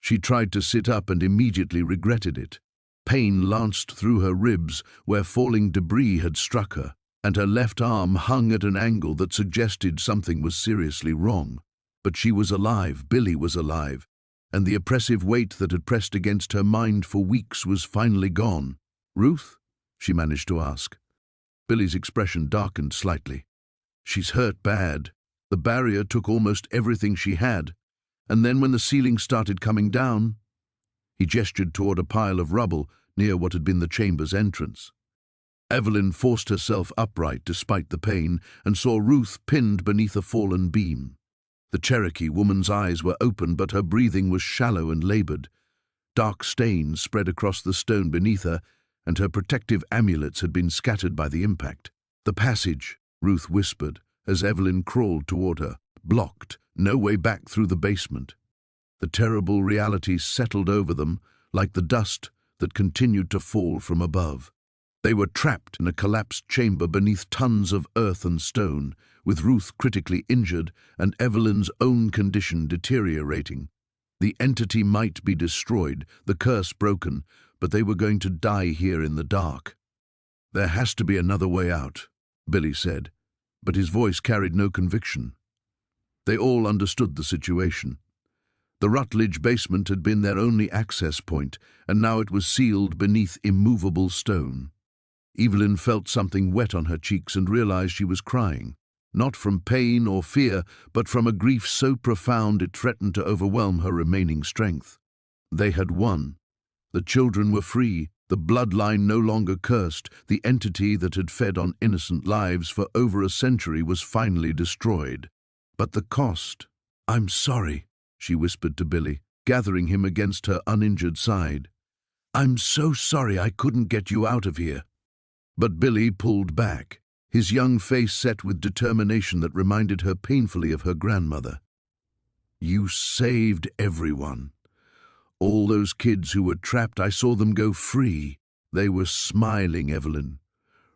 She tried to sit up and immediately regretted it. Pain lanced through her ribs where falling debris had struck her, and her left arm hung at an angle that suggested something was seriously wrong. But she was alive, Billy was alive, and the oppressive weight that had pressed against her mind for weeks was finally gone. "Ruth?" she managed to ask. Billy's expression darkened slightly. "She's hurt bad. The barrier took almost everything she had, and then when the ceiling started coming down..." He gestured toward a pile of rubble near what had been the chamber's entrance. Evelyn forced herself upright despite the pain and saw Ruth pinned beneath a fallen beam. The Cherokee woman's eyes were open, but her breathing was shallow and labored. Dark stains spread across the stone beneath her, and her protective amulets had been scattered by the impact. "The passage," Ruth whispered as Evelyn crawled toward her. "Blocked, no way back through the basement." The terrible reality settled over them like the dust that continued to fall from above. They were trapped in a collapsed chamber beneath tons of earth and stone, with Ruth critically injured and Evelyn's own condition deteriorating. The entity might be destroyed, the curse broken, but they were going to die here in the dark. "There has to be another way out," Billy said, but his voice carried no conviction. They all understood the situation. The Rutledge basement had been their only access point, and now it was sealed beneath immovable stone. Evelyn felt something wet on her cheeks and realized she was crying, not from pain or fear, but from a grief so profound it threatened to overwhelm her remaining strength. They had won. The children were free, the bloodline no longer cursed, the entity that had fed on innocent lives for over a century was finally destroyed. But the cost... "I'm sorry," she whispered to Billy, gathering him against her uninjured side. "I'm so sorry I couldn't get you out of here." But Billy pulled back, his young face set with determination that reminded her painfully of her grandmother. "You saved everyone. All those kids who were trapped, I saw them go free. They were smiling, Evelyn.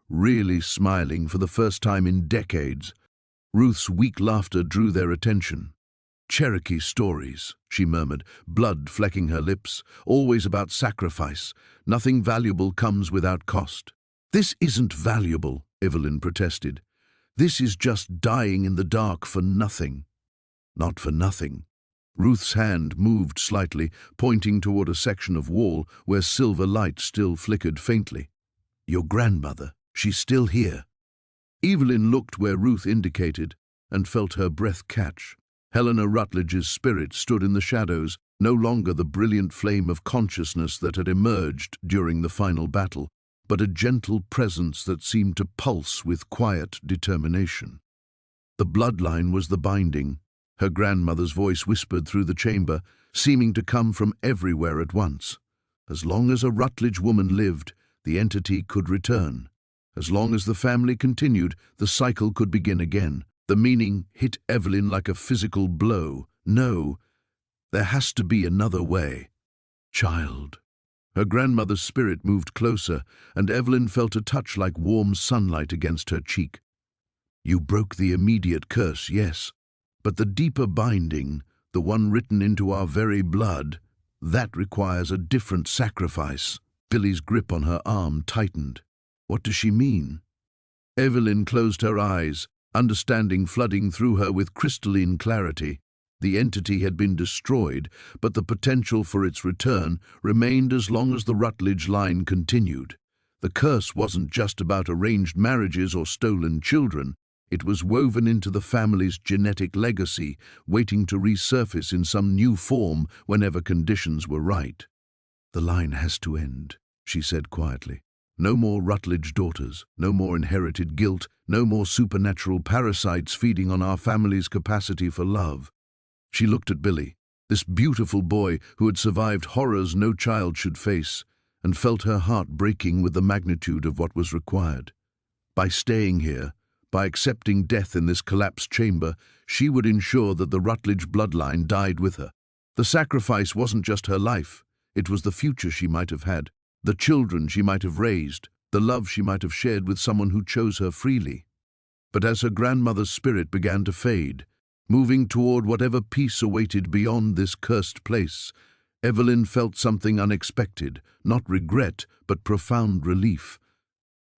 Really smiling for the first time in decades." Ruth's weak laughter drew their attention. "Cherokee stories," she murmured, blood flecking her lips, "always about sacrifice. Nothing valuable comes without cost." "This isn't valuable," Evelyn protested. "This is just dying in the dark for nothing." "Not for nothing." Ruth's hand moved slightly, pointing toward a section of wall where silver light still flickered faintly. "Your grandmother, she's still here." Evelyn looked where Ruth indicated and felt her breath catch. Helena Rutledge's spirit stood in the shadows, no longer the brilliant flame of consciousness that had emerged during the final battle, but a gentle presence that seemed to pulse with quiet determination. The bloodline was the binding. Her grandmother's voice whispered through the chamber, seeming to come from everywhere at once. As long as a Rutledge woman lived, the entity could return. As long as the family continued, the cycle could begin again. The meaning hit Evelyn like a physical blow. No, there has to be another way. "Child." Her grandmother's spirit moved closer, and Evelyn felt a touch like warm sunlight against her cheek. "You broke the immediate curse, yes, but the deeper binding, the one written into our very blood, that requires a different sacrifice." Billy's grip on her arm tightened. "What does she mean?" Evelyn closed her eyes, understanding flooding through her with crystalline clarity. The entity had been destroyed, but the potential for its return remained as long as the Rutledge line continued. The curse wasn't just about arranged marriages or stolen children. It was woven into the family's genetic legacy, waiting to resurface in some new form whenever conditions were right. "The line has to end," she said quietly. "No more Rutledge daughters, no more inherited guilt, no more supernatural parasites feeding on our family's capacity for love." She looked at Billy, this beautiful boy who had survived horrors no child should face, and felt her heart breaking with the magnitude of what was required. By staying here, by accepting death in this collapsed chamber, she would ensure that the Rutledge bloodline died with her. The sacrifice wasn't just her life, it was the future she might have had, the children she might have raised, the love she might have shared with someone who chose her freely. But as her grandmother's spirit began to fade, moving toward whatever peace awaited beyond this cursed place, Evelyn felt something unexpected, not regret, but profound relief.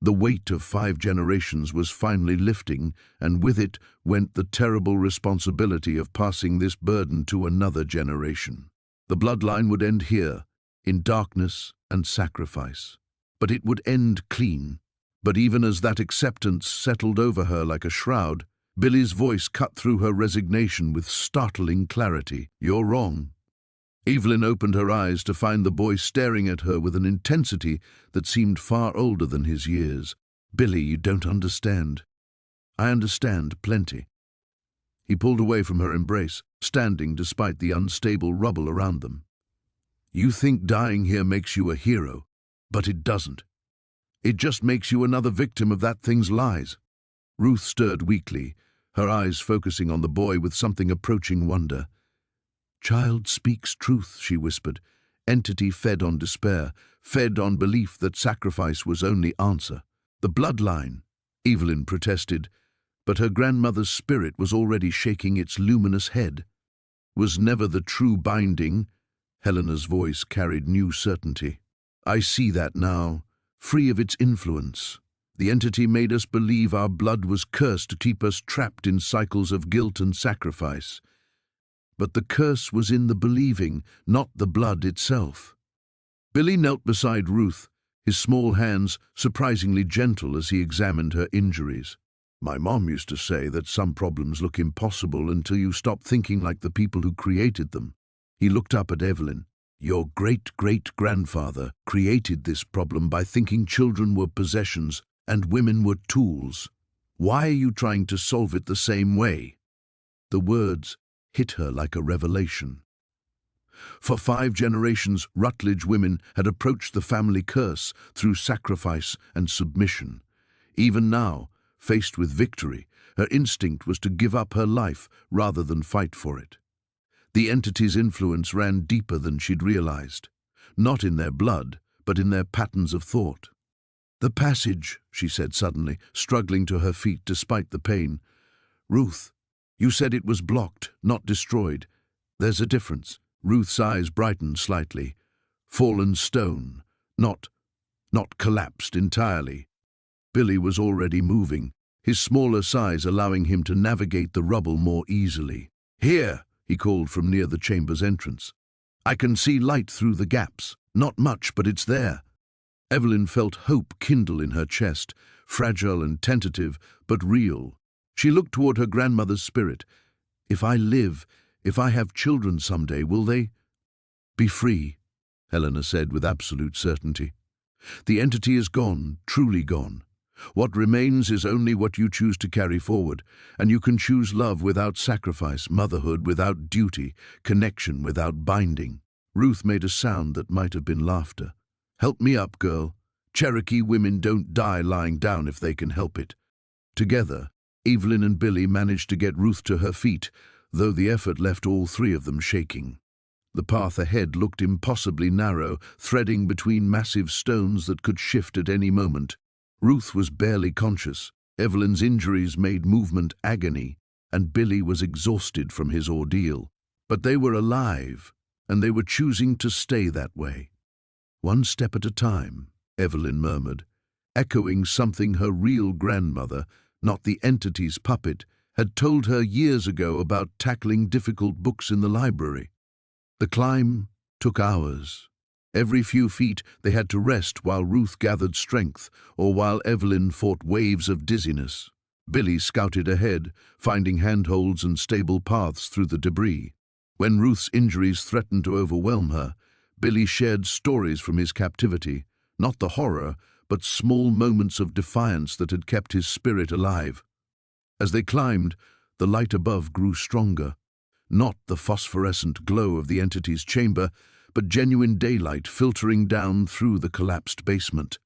The weight of 5 generations was finally lifting, and with it went the terrible responsibility of passing this burden to another generation. The bloodline would end here, in darkness and sacrifice. But it would end clean. But even as that acceptance settled over her like a shroud, Billy's voice cut through her resignation with startling clarity. "You're wrong." Evelyn opened her eyes to find the boy staring at her with an intensity that seemed far older than his years. "Billy, you don't understand." "I understand plenty." He pulled away from her embrace, standing despite the unstable rubble around them. "You think dying here makes you a hero, but it doesn't. It just makes you another victim of that thing's lies." Ruth stirred weakly, her eyes focusing on the boy with something approaching wonder. "Child speaks truth," she whispered. Entity fed on despair, fed on belief that sacrifice was only answer. "The bloodline," Evelyn protested, but her grandmother's spirit was already shaking its luminous head. "Was never the true binding." Helena's voice carried new certainty. "I see that now, free of its influence. The entity made us believe our blood was cursed to keep us trapped in cycles of guilt and sacrifice. But the curse was in the believing, not the blood itself." Billy knelt beside Ruth, his small hands surprisingly gentle as he examined her injuries. "My mom used to say that some problems look impossible until you stop thinking like the people who created them." He looked up at Evelyn. "Your great-great-grandfather created this problem by thinking children were possessions and women were tools. Why are you trying to solve it the same way?" The words hit her like a revelation. For 5 generations, Rutledge women had approached the family curse through sacrifice and submission. Even now, faced with victory, her instinct was to give up her life rather than fight for it. The entity's influence ran deeper than she'd realized, not in their blood, but in their patterns of thought. "The passage," she said suddenly, struggling to her feet despite the pain. "Ruth, you said it was blocked, not destroyed. There's a difference." Ruth's eyes brightened slightly. "Fallen stone, not collapsed entirely." Billy was already moving, his smaller size allowing him to navigate the rubble more easily. "Here," he called from near the chamber's entrance. "I can see light through the gaps. Not much, but it's there." Evelyn felt hope kindle in her chest, fragile and tentative, but real. She looked toward her grandmother's spirit. "If I live, if I have children someday, will they be free?" Helena said with absolute certainty. "The entity is gone, truly gone. What remains is only what you choose to carry forward, and you can choose love without sacrifice, motherhood without duty, connection without binding." Ruth made a sound that might have been laughter. "Help me up, girl. Cherokee women don't die lying down if they can help it." Together, Evelyn and Billy managed to get Ruth to her feet, though the effort left all 3 of them shaking. The path ahead looked impossibly narrow, threading between massive stones that could shift at any moment. Ruth was barely conscious, Evelyn's injuries made movement agony, and Billy was exhausted from his ordeal. But they were alive, and they were choosing to stay that way. "One step at a time," Evelyn murmured, echoing something her real grandmother, not the entity's puppet, had told her years ago about tackling difficult books in the library. The climb took hours. Every few feet they had to rest while Ruth gathered strength or while Evelyn fought waves of dizziness. Billy scouted ahead, finding handholds and stable paths through the debris. When Ruth's injuries threatened to overwhelm her, Billy shared stories from his captivity, not the horror, but small moments of defiance that had kept his spirit alive. As they climbed, the light above grew stronger, not the phosphorescent glow of the entity's chamber, but genuine daylight filtering down through the collapsed basement.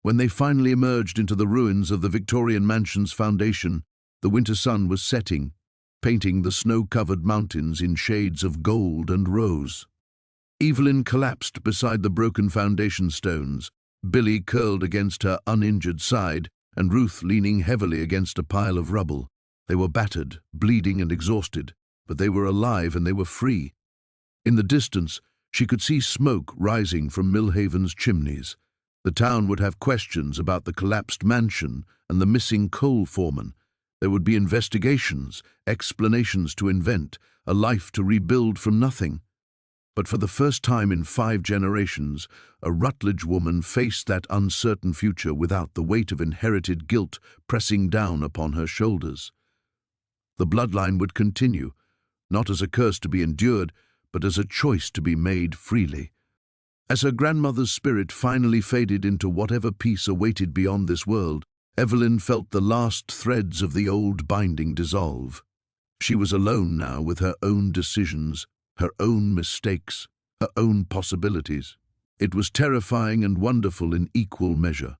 When they finally emerged into the ruins of the Victorian mansion's foundation, the winter sun was setting, painting the snow-covered mountains in shades of gold and rose. Evelyn collapsed beside the broken foundation stones, Billy curled against her uninjured side, and Ruth leaning heavily against a pile of rubble. They were battered, bleeding and exhausted, but they were alive and they were free. In the distance, she could see smoke rising from Millhaven's chimneys. The town would have questions about the collapsed mansion and the missing coal foreman. There would be investigations, explanations to invent, a life to rebuild from nothing. But for the first time in 5 generations, a Rutledge woman faced that uncertain future without the weight of inherited guilt pressing down upon her shoulders. The bloodline would continue, not as a curse to be endured, but as a choice to be made freely. As her grandmother's spirit finally faded into whatever peace awaited beyond this world, Evelyn felt the last threads of the old binding dissolve. She was alone now with her own decisions, her own mistakes, her own possibilities. It was terrifying and wonderful in equal measure.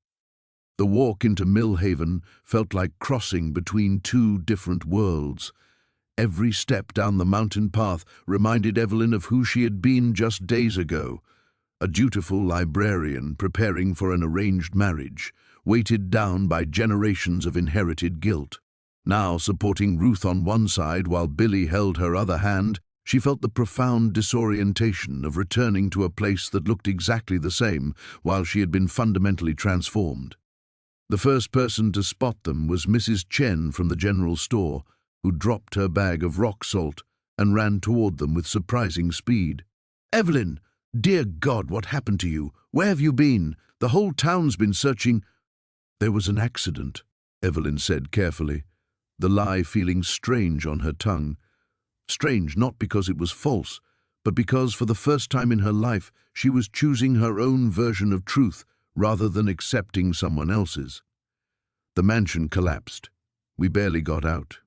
The walk into Millhaven felt like crossing between 2 different worlds. Every step down the mountain path reminded Evelyn of who she had been just days ago, a dutiful librarian preparing for an arranged marriage, weighted down by generations of inherited guilt. Now supporting Ruth on one side while Billy held her other hand, she felt the profound disorientation of returning to a place that looked exactly the same while she had been fundamentally transformed. The first person to spot them was Mrs. Chen from the general store, who dropped her bag of rock salt and ran toward them with surprising speed. "Evelyn! Dear God, what happened to you? Where have you been? The whole town's been searching." "There was an accident," Evelyn said carefully, the lie feeling strange on her tongue. Strange not because it was false, but because for the first time in her life she was choosing her own version of truth rather than accepting someone else's. The mansion collapsed. We barely got out.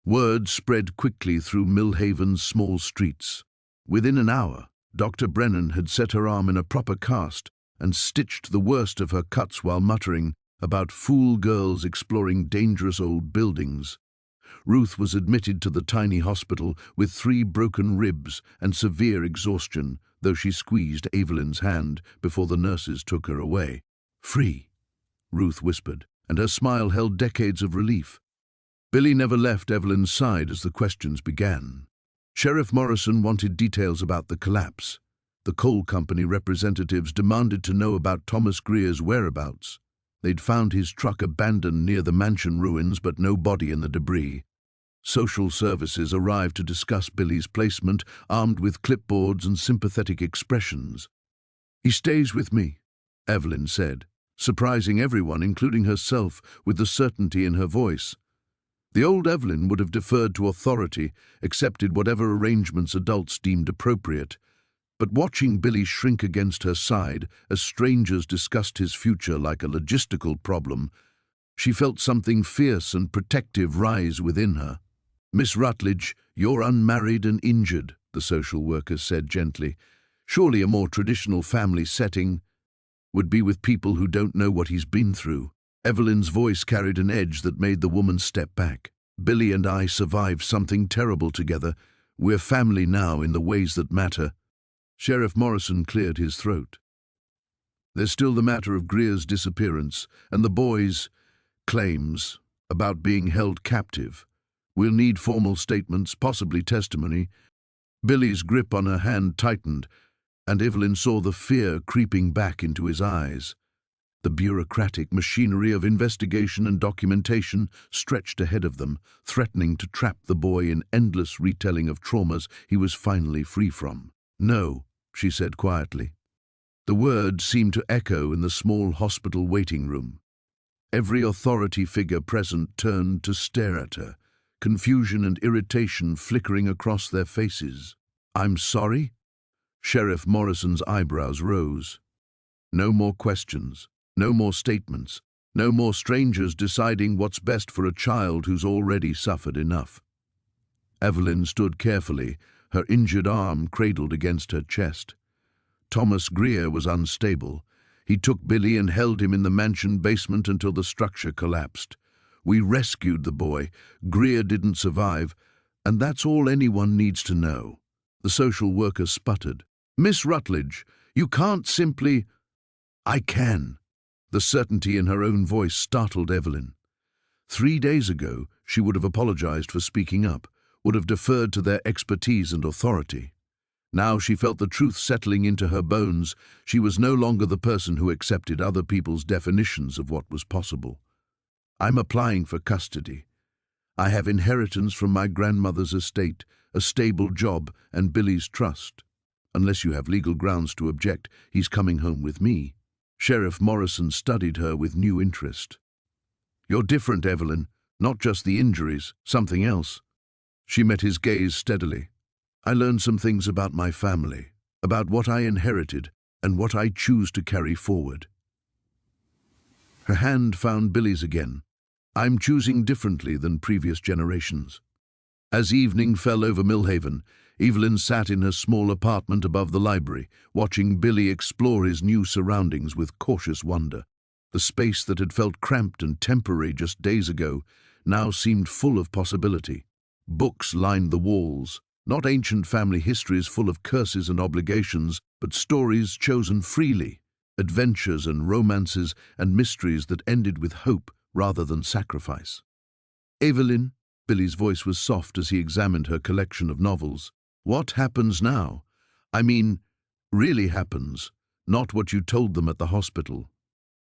Word spread quickly through Millhaven's small streets. Within an hour, Dr. Brennan had set her arm in a proper cast and stitched the worst of her cuts while muttering about fool girls exploring dangerous old buildings. Ruth was admitted to the tiny hospital with 3 broken ribs and severe exhaustion, though she squeezed Evelyn's hand before the nurses took her away. "Free," Ruth whispered, and her smile held decades of relief. Billy never left Evelyn's side as the questions began. Sheriff Morrison wanted details about the collapse. The coal company representatives demanded to know about Thomas Greer's whereabouts. They'd found his truck abandoned near the mansion ruins, but no body in the debris. Social services arrived to discuss Billy's placement, armed with clipboards and sympathetic expressions. "He stays with me," Evelyn said, surprising everyone, including herself, with the certainty in her voice. The old Evelyn would have deferred to authority, accepted whatever arrangements adults deemed appropriate. But watching Billy shrink against her side as strangers discussed his future like a logistical problem, she felt something fierce and protective rise within her. "Miss Rutledge, you're unmarried and injured," the social worker said gently. "Surely a more traditional family setting would be with people who don't know what he's been through." Evelyn's voice carried an edge that made the woman step back. "Billy and I survived something terrible together. We're family now in the ways that matter." Sheriff Morrison cleared his throat. "There's still the matter of Greer's disappearance and the boys' claims about being held captive. We'll need formal statements, possibly testimony." Billy's grip on her hand tightened, and Evelyn saw the fear creeping back into his eyes. The bureaucratic machinery of investigation and documentation stretched ahead of them, threatening to trap the boy in endless retelling of traumas he was finally free from. "No," she said quietly. The word seemed to echo in the small hospital waiting room. Every authority figure present turned to stare at her, confusion and irritation flickering across their faces. "I'm sorry?" Sheriff Morrison's eyebrows rose. No more questions, no more statements, no more strangers deciding what's best for a child who's already suffered enough. Evelyn stood carefully, her injured arm cradled against her chest. Thomas Greer was unstable. He took Billy and held him in the mansion basement until the structure collapsed. "We rescued the boy. Greer didn't survive, and that's all anyone needs to know." The social worker sputtered. "Miss Rutledge, you can't simply—" "I can." The certainty in her own voice startled Evelyn. 3 days ago, she would have apologized for speaking up, would have deferred to their expertise and authority. Now she felt the truth settling into her bones. She was no longer the person who accepted other people's definitions of what was possible. "I'm applying for custody. I have inheritance from my grandmother's estate, a stable job, and Billy's trust. Unless you have legal grounds to object, he's coming home with me." Sheriff Morrison studied her with new interest. "You're different, Evelyn. Not just the injuries, something else." She met his gaze steadily. "I learned some things about my family, about what I inherited, and what I choose to carry forward." Her hand found Billy's again. "I'm choosing differently than previous generations." As evening fell over Millhaven, Evelyn sat in her small apartment above the library, watching Billy explore his new surroundings with cautious wonder. The space that had felt cramped and temporary just days ago now seemed full of possibility. Books lined the walls, not ancient family histories full of curses and obligations, but stories chosen freely, adventures and romances and mysteries that ended with hope rather than sacrifice. "Evelyn," Billy's voice was soft as he examined her collection of novels, "what happens now? I mean, really happens, not what you told them at the hospital."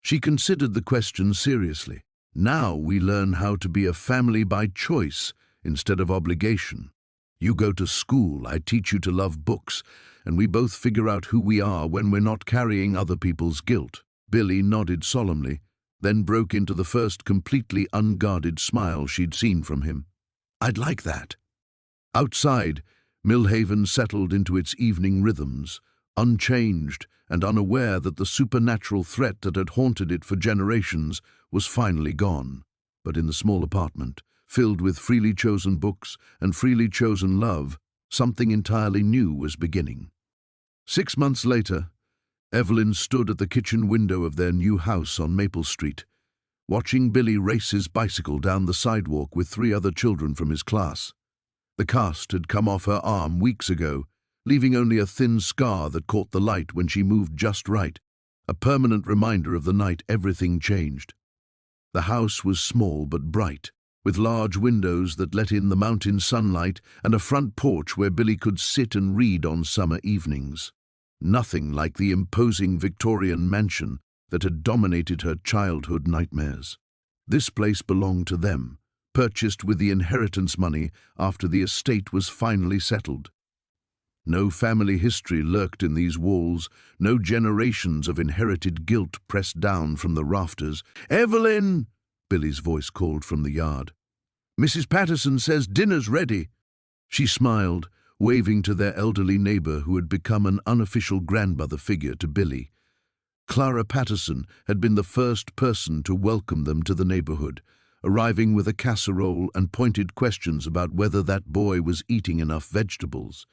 She considered the question seriously. "Now we learn how to be a family by choice instead of obligation. You go to school, I teach you to love books, and we both figure out who we are when we're not carrying other people's guilt." Billy nodded solemnly, then broke into the first completely unguarded smile she'd seen from him. "I'd like that." Outside, Millhaven settled into its evening rhythms, unchanged and unaware that the supernatural threat that had haunted it for generations was finally gone. But in the small apartment, filled with freely chosen books and freely chosen love, something entirely new was beginning. 6 months later, Evelyn stood at the kitchen window of their new house on Maple Street, watching Billy race his bicycle down the sidewalk with 3 other children from his class. The cast had come off her arm weeks ago, leaving only a thin scar that caught the light when she moved just right, a permanent reminder of the night everything changed. The house was small but bright, with large windows that let in the mountain sunlight and a front porch where Billy could sit and read on summer evenings. Nothing like the imposing Victorian mansion that had dominated her childhood nightmares. This place belonged to them, purchased with the inheritance money after the estate was finally settled. No family history lurked in these walls, no generations of inherited guilt pressed down from the rafters. "Evelyn!" Billy's voice called from the yard. "Mrs. Patterson says dinner's ready." She smiled, waving to their elderly neighbor who had become an unofficial grandmother figure to Billy. Clara Patterson had been the first person to welcome them to the neighborhood, arriving with a casserole and pointed questions about whether that boy was eating enough vegetables.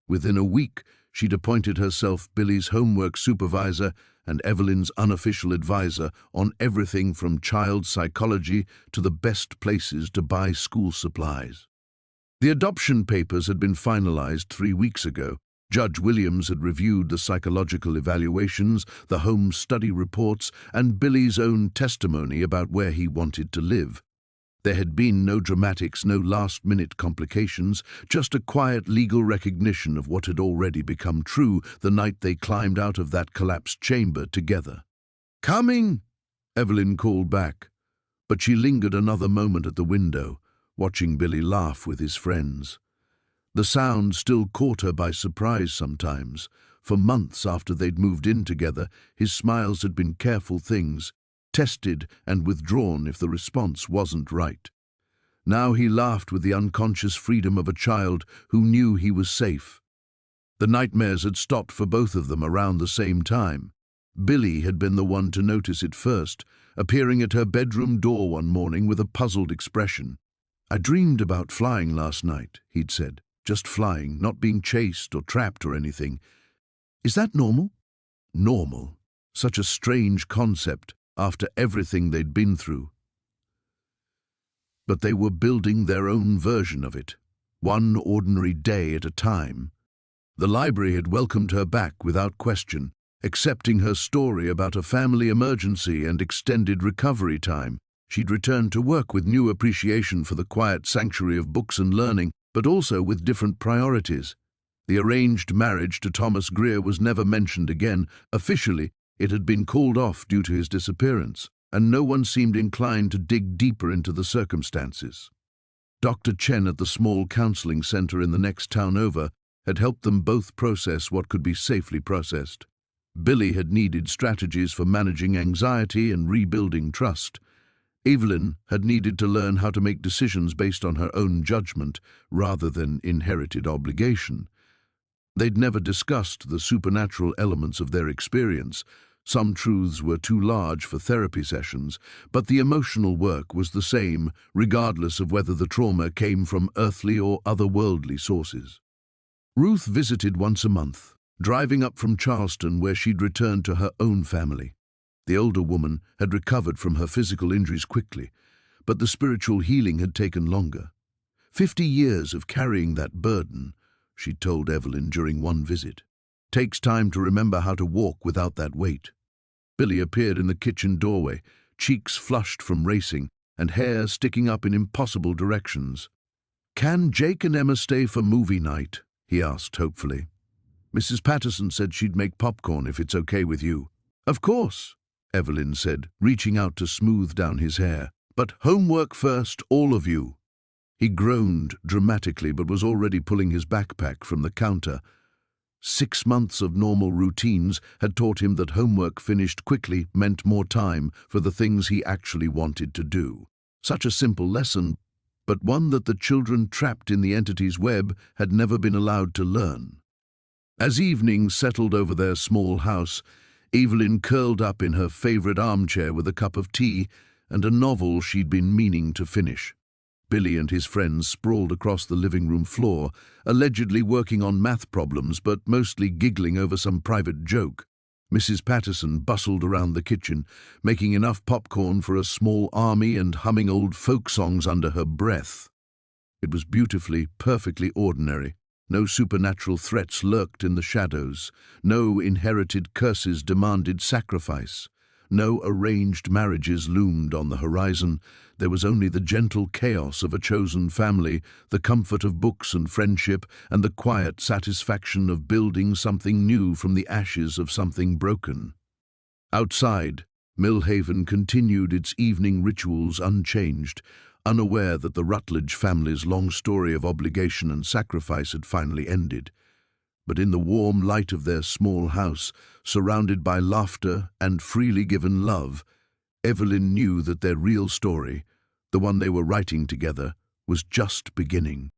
Within a week, she'd appointed herself Billy's homework supervisor and Evelyn's unofficial advisor on everything from child psychology to the best places to buy school supplies. The adoption papers had been finalized 3 weeks ago. Judge Williams had reviewed the psychological evaluations, the home study reports, and Billy's own testimony about where he wanted to live. There had been no dramatics, no last-minute complications, just a quiet legal recognition of what had already become true the night they climbed out of that collapsed chamber together. "Coming!" Evelyn called back, but she lingered another moment at the window, watching Billy laugh with his friends. The sound still caught her by surprise sometimes. For months after they'd moved in together, his smiles had been careful things. tested and withdrawn if the response wasn't right. Now he laughed with the unconscious freedom of a child who knew he was safe. The nightmares had stopped for both of them around the same time. Billy had been the one to notice it first, appearing at her bedroom door one morning with a puzzled expression. "I dreamed about flying last night," he'd said. "Just flying, not being chased or trapped or anything. Is that normal?" Normal. Such a strange concept after everything they'd been through. But they were building their own version of it, one ordinary day at a time. The library had welcomed her back without question, accepting her story about a family emergency and extended recovery time. She'd returned to work with new appreciation for the quiet sanctuary of books and learning, but also with different priorities. The arranged marriage to Thomas Greer was never mentioned again. Officially, it had been called off due to his disappearance, and no one seemed inclined to dig deeper into the circumstances. Dr. Chen at the small counseling center in the next town over had helped them both process what could be safely processed. Billy had needed strategies for managing anxiety and rebuilding trust. Evelyn had needed to learn how to make decisions based on her own judgment rather than inherited obligation. They'd never discussed the supernatural elements of their experience. Some truths were too large for therapy sessions, but the emotional work was the same, regardless of whether the trauma came from earthly or otherworldly sources. Ruth visited once a month, driving up from Charleston where she'd returned to her own family. The older woman had recovered from her physical injuries quickly, but the spiritual healing had taken longer. 50 years of carrying that burden, she'd told Evelyn during one visit. Takes time to remember how to walk without that weight. Billy appeared in the kitchen doorway, cheeks flushed from racing and hair sticking up in impossible directions. "Can Jake and Emma stay for movie night?" he asked hopefully. "Mrs. Patterson said she'd make popcorn if it's okay with you." "Of course," Evelyn said, reaching out to smooth down his hair. "But homework first, all of you." He groaned dramatically but was already pulling his backpack from the counter. 6 months of normal routines had taught him that homework finished quickly meant more time for the things he actually wanted to do. Such a simple lesson, but one that the children trapped in the entity's web had never been allowed to learn. As evening settled over their small house, Evelyn curled up in her favorite armchair with a cup of tea and a novel she'd been meaning to finish. Billy and his friends sprawled across the living room floor, allegedly working on math problems but mostly giggling over some private joke. Mrs. Patterson bustled around the kitchen, making enough popcorn for a small army and humming old folk songs under her breath. It was beautifully, perfectly ordinary. No supernatural threats lurked in the shadows. No inherited curses demanded sacrifice. No arranged marriages loomed on the horizon. There was only the gentle chaos of a chosen family, the comfort of books and friendship, and the quiet satisfaction of building something new from the ashes of something broken. Outside, Millhaven continued its evening rituals unchanged, unaware that the Rutledge family's long story of obligation and sacrifice had finally ended. But in the warm light of their small house, surrounded by laughter and freely given love, Evelyn knew that their real story, the one they were writing together, was just beginning.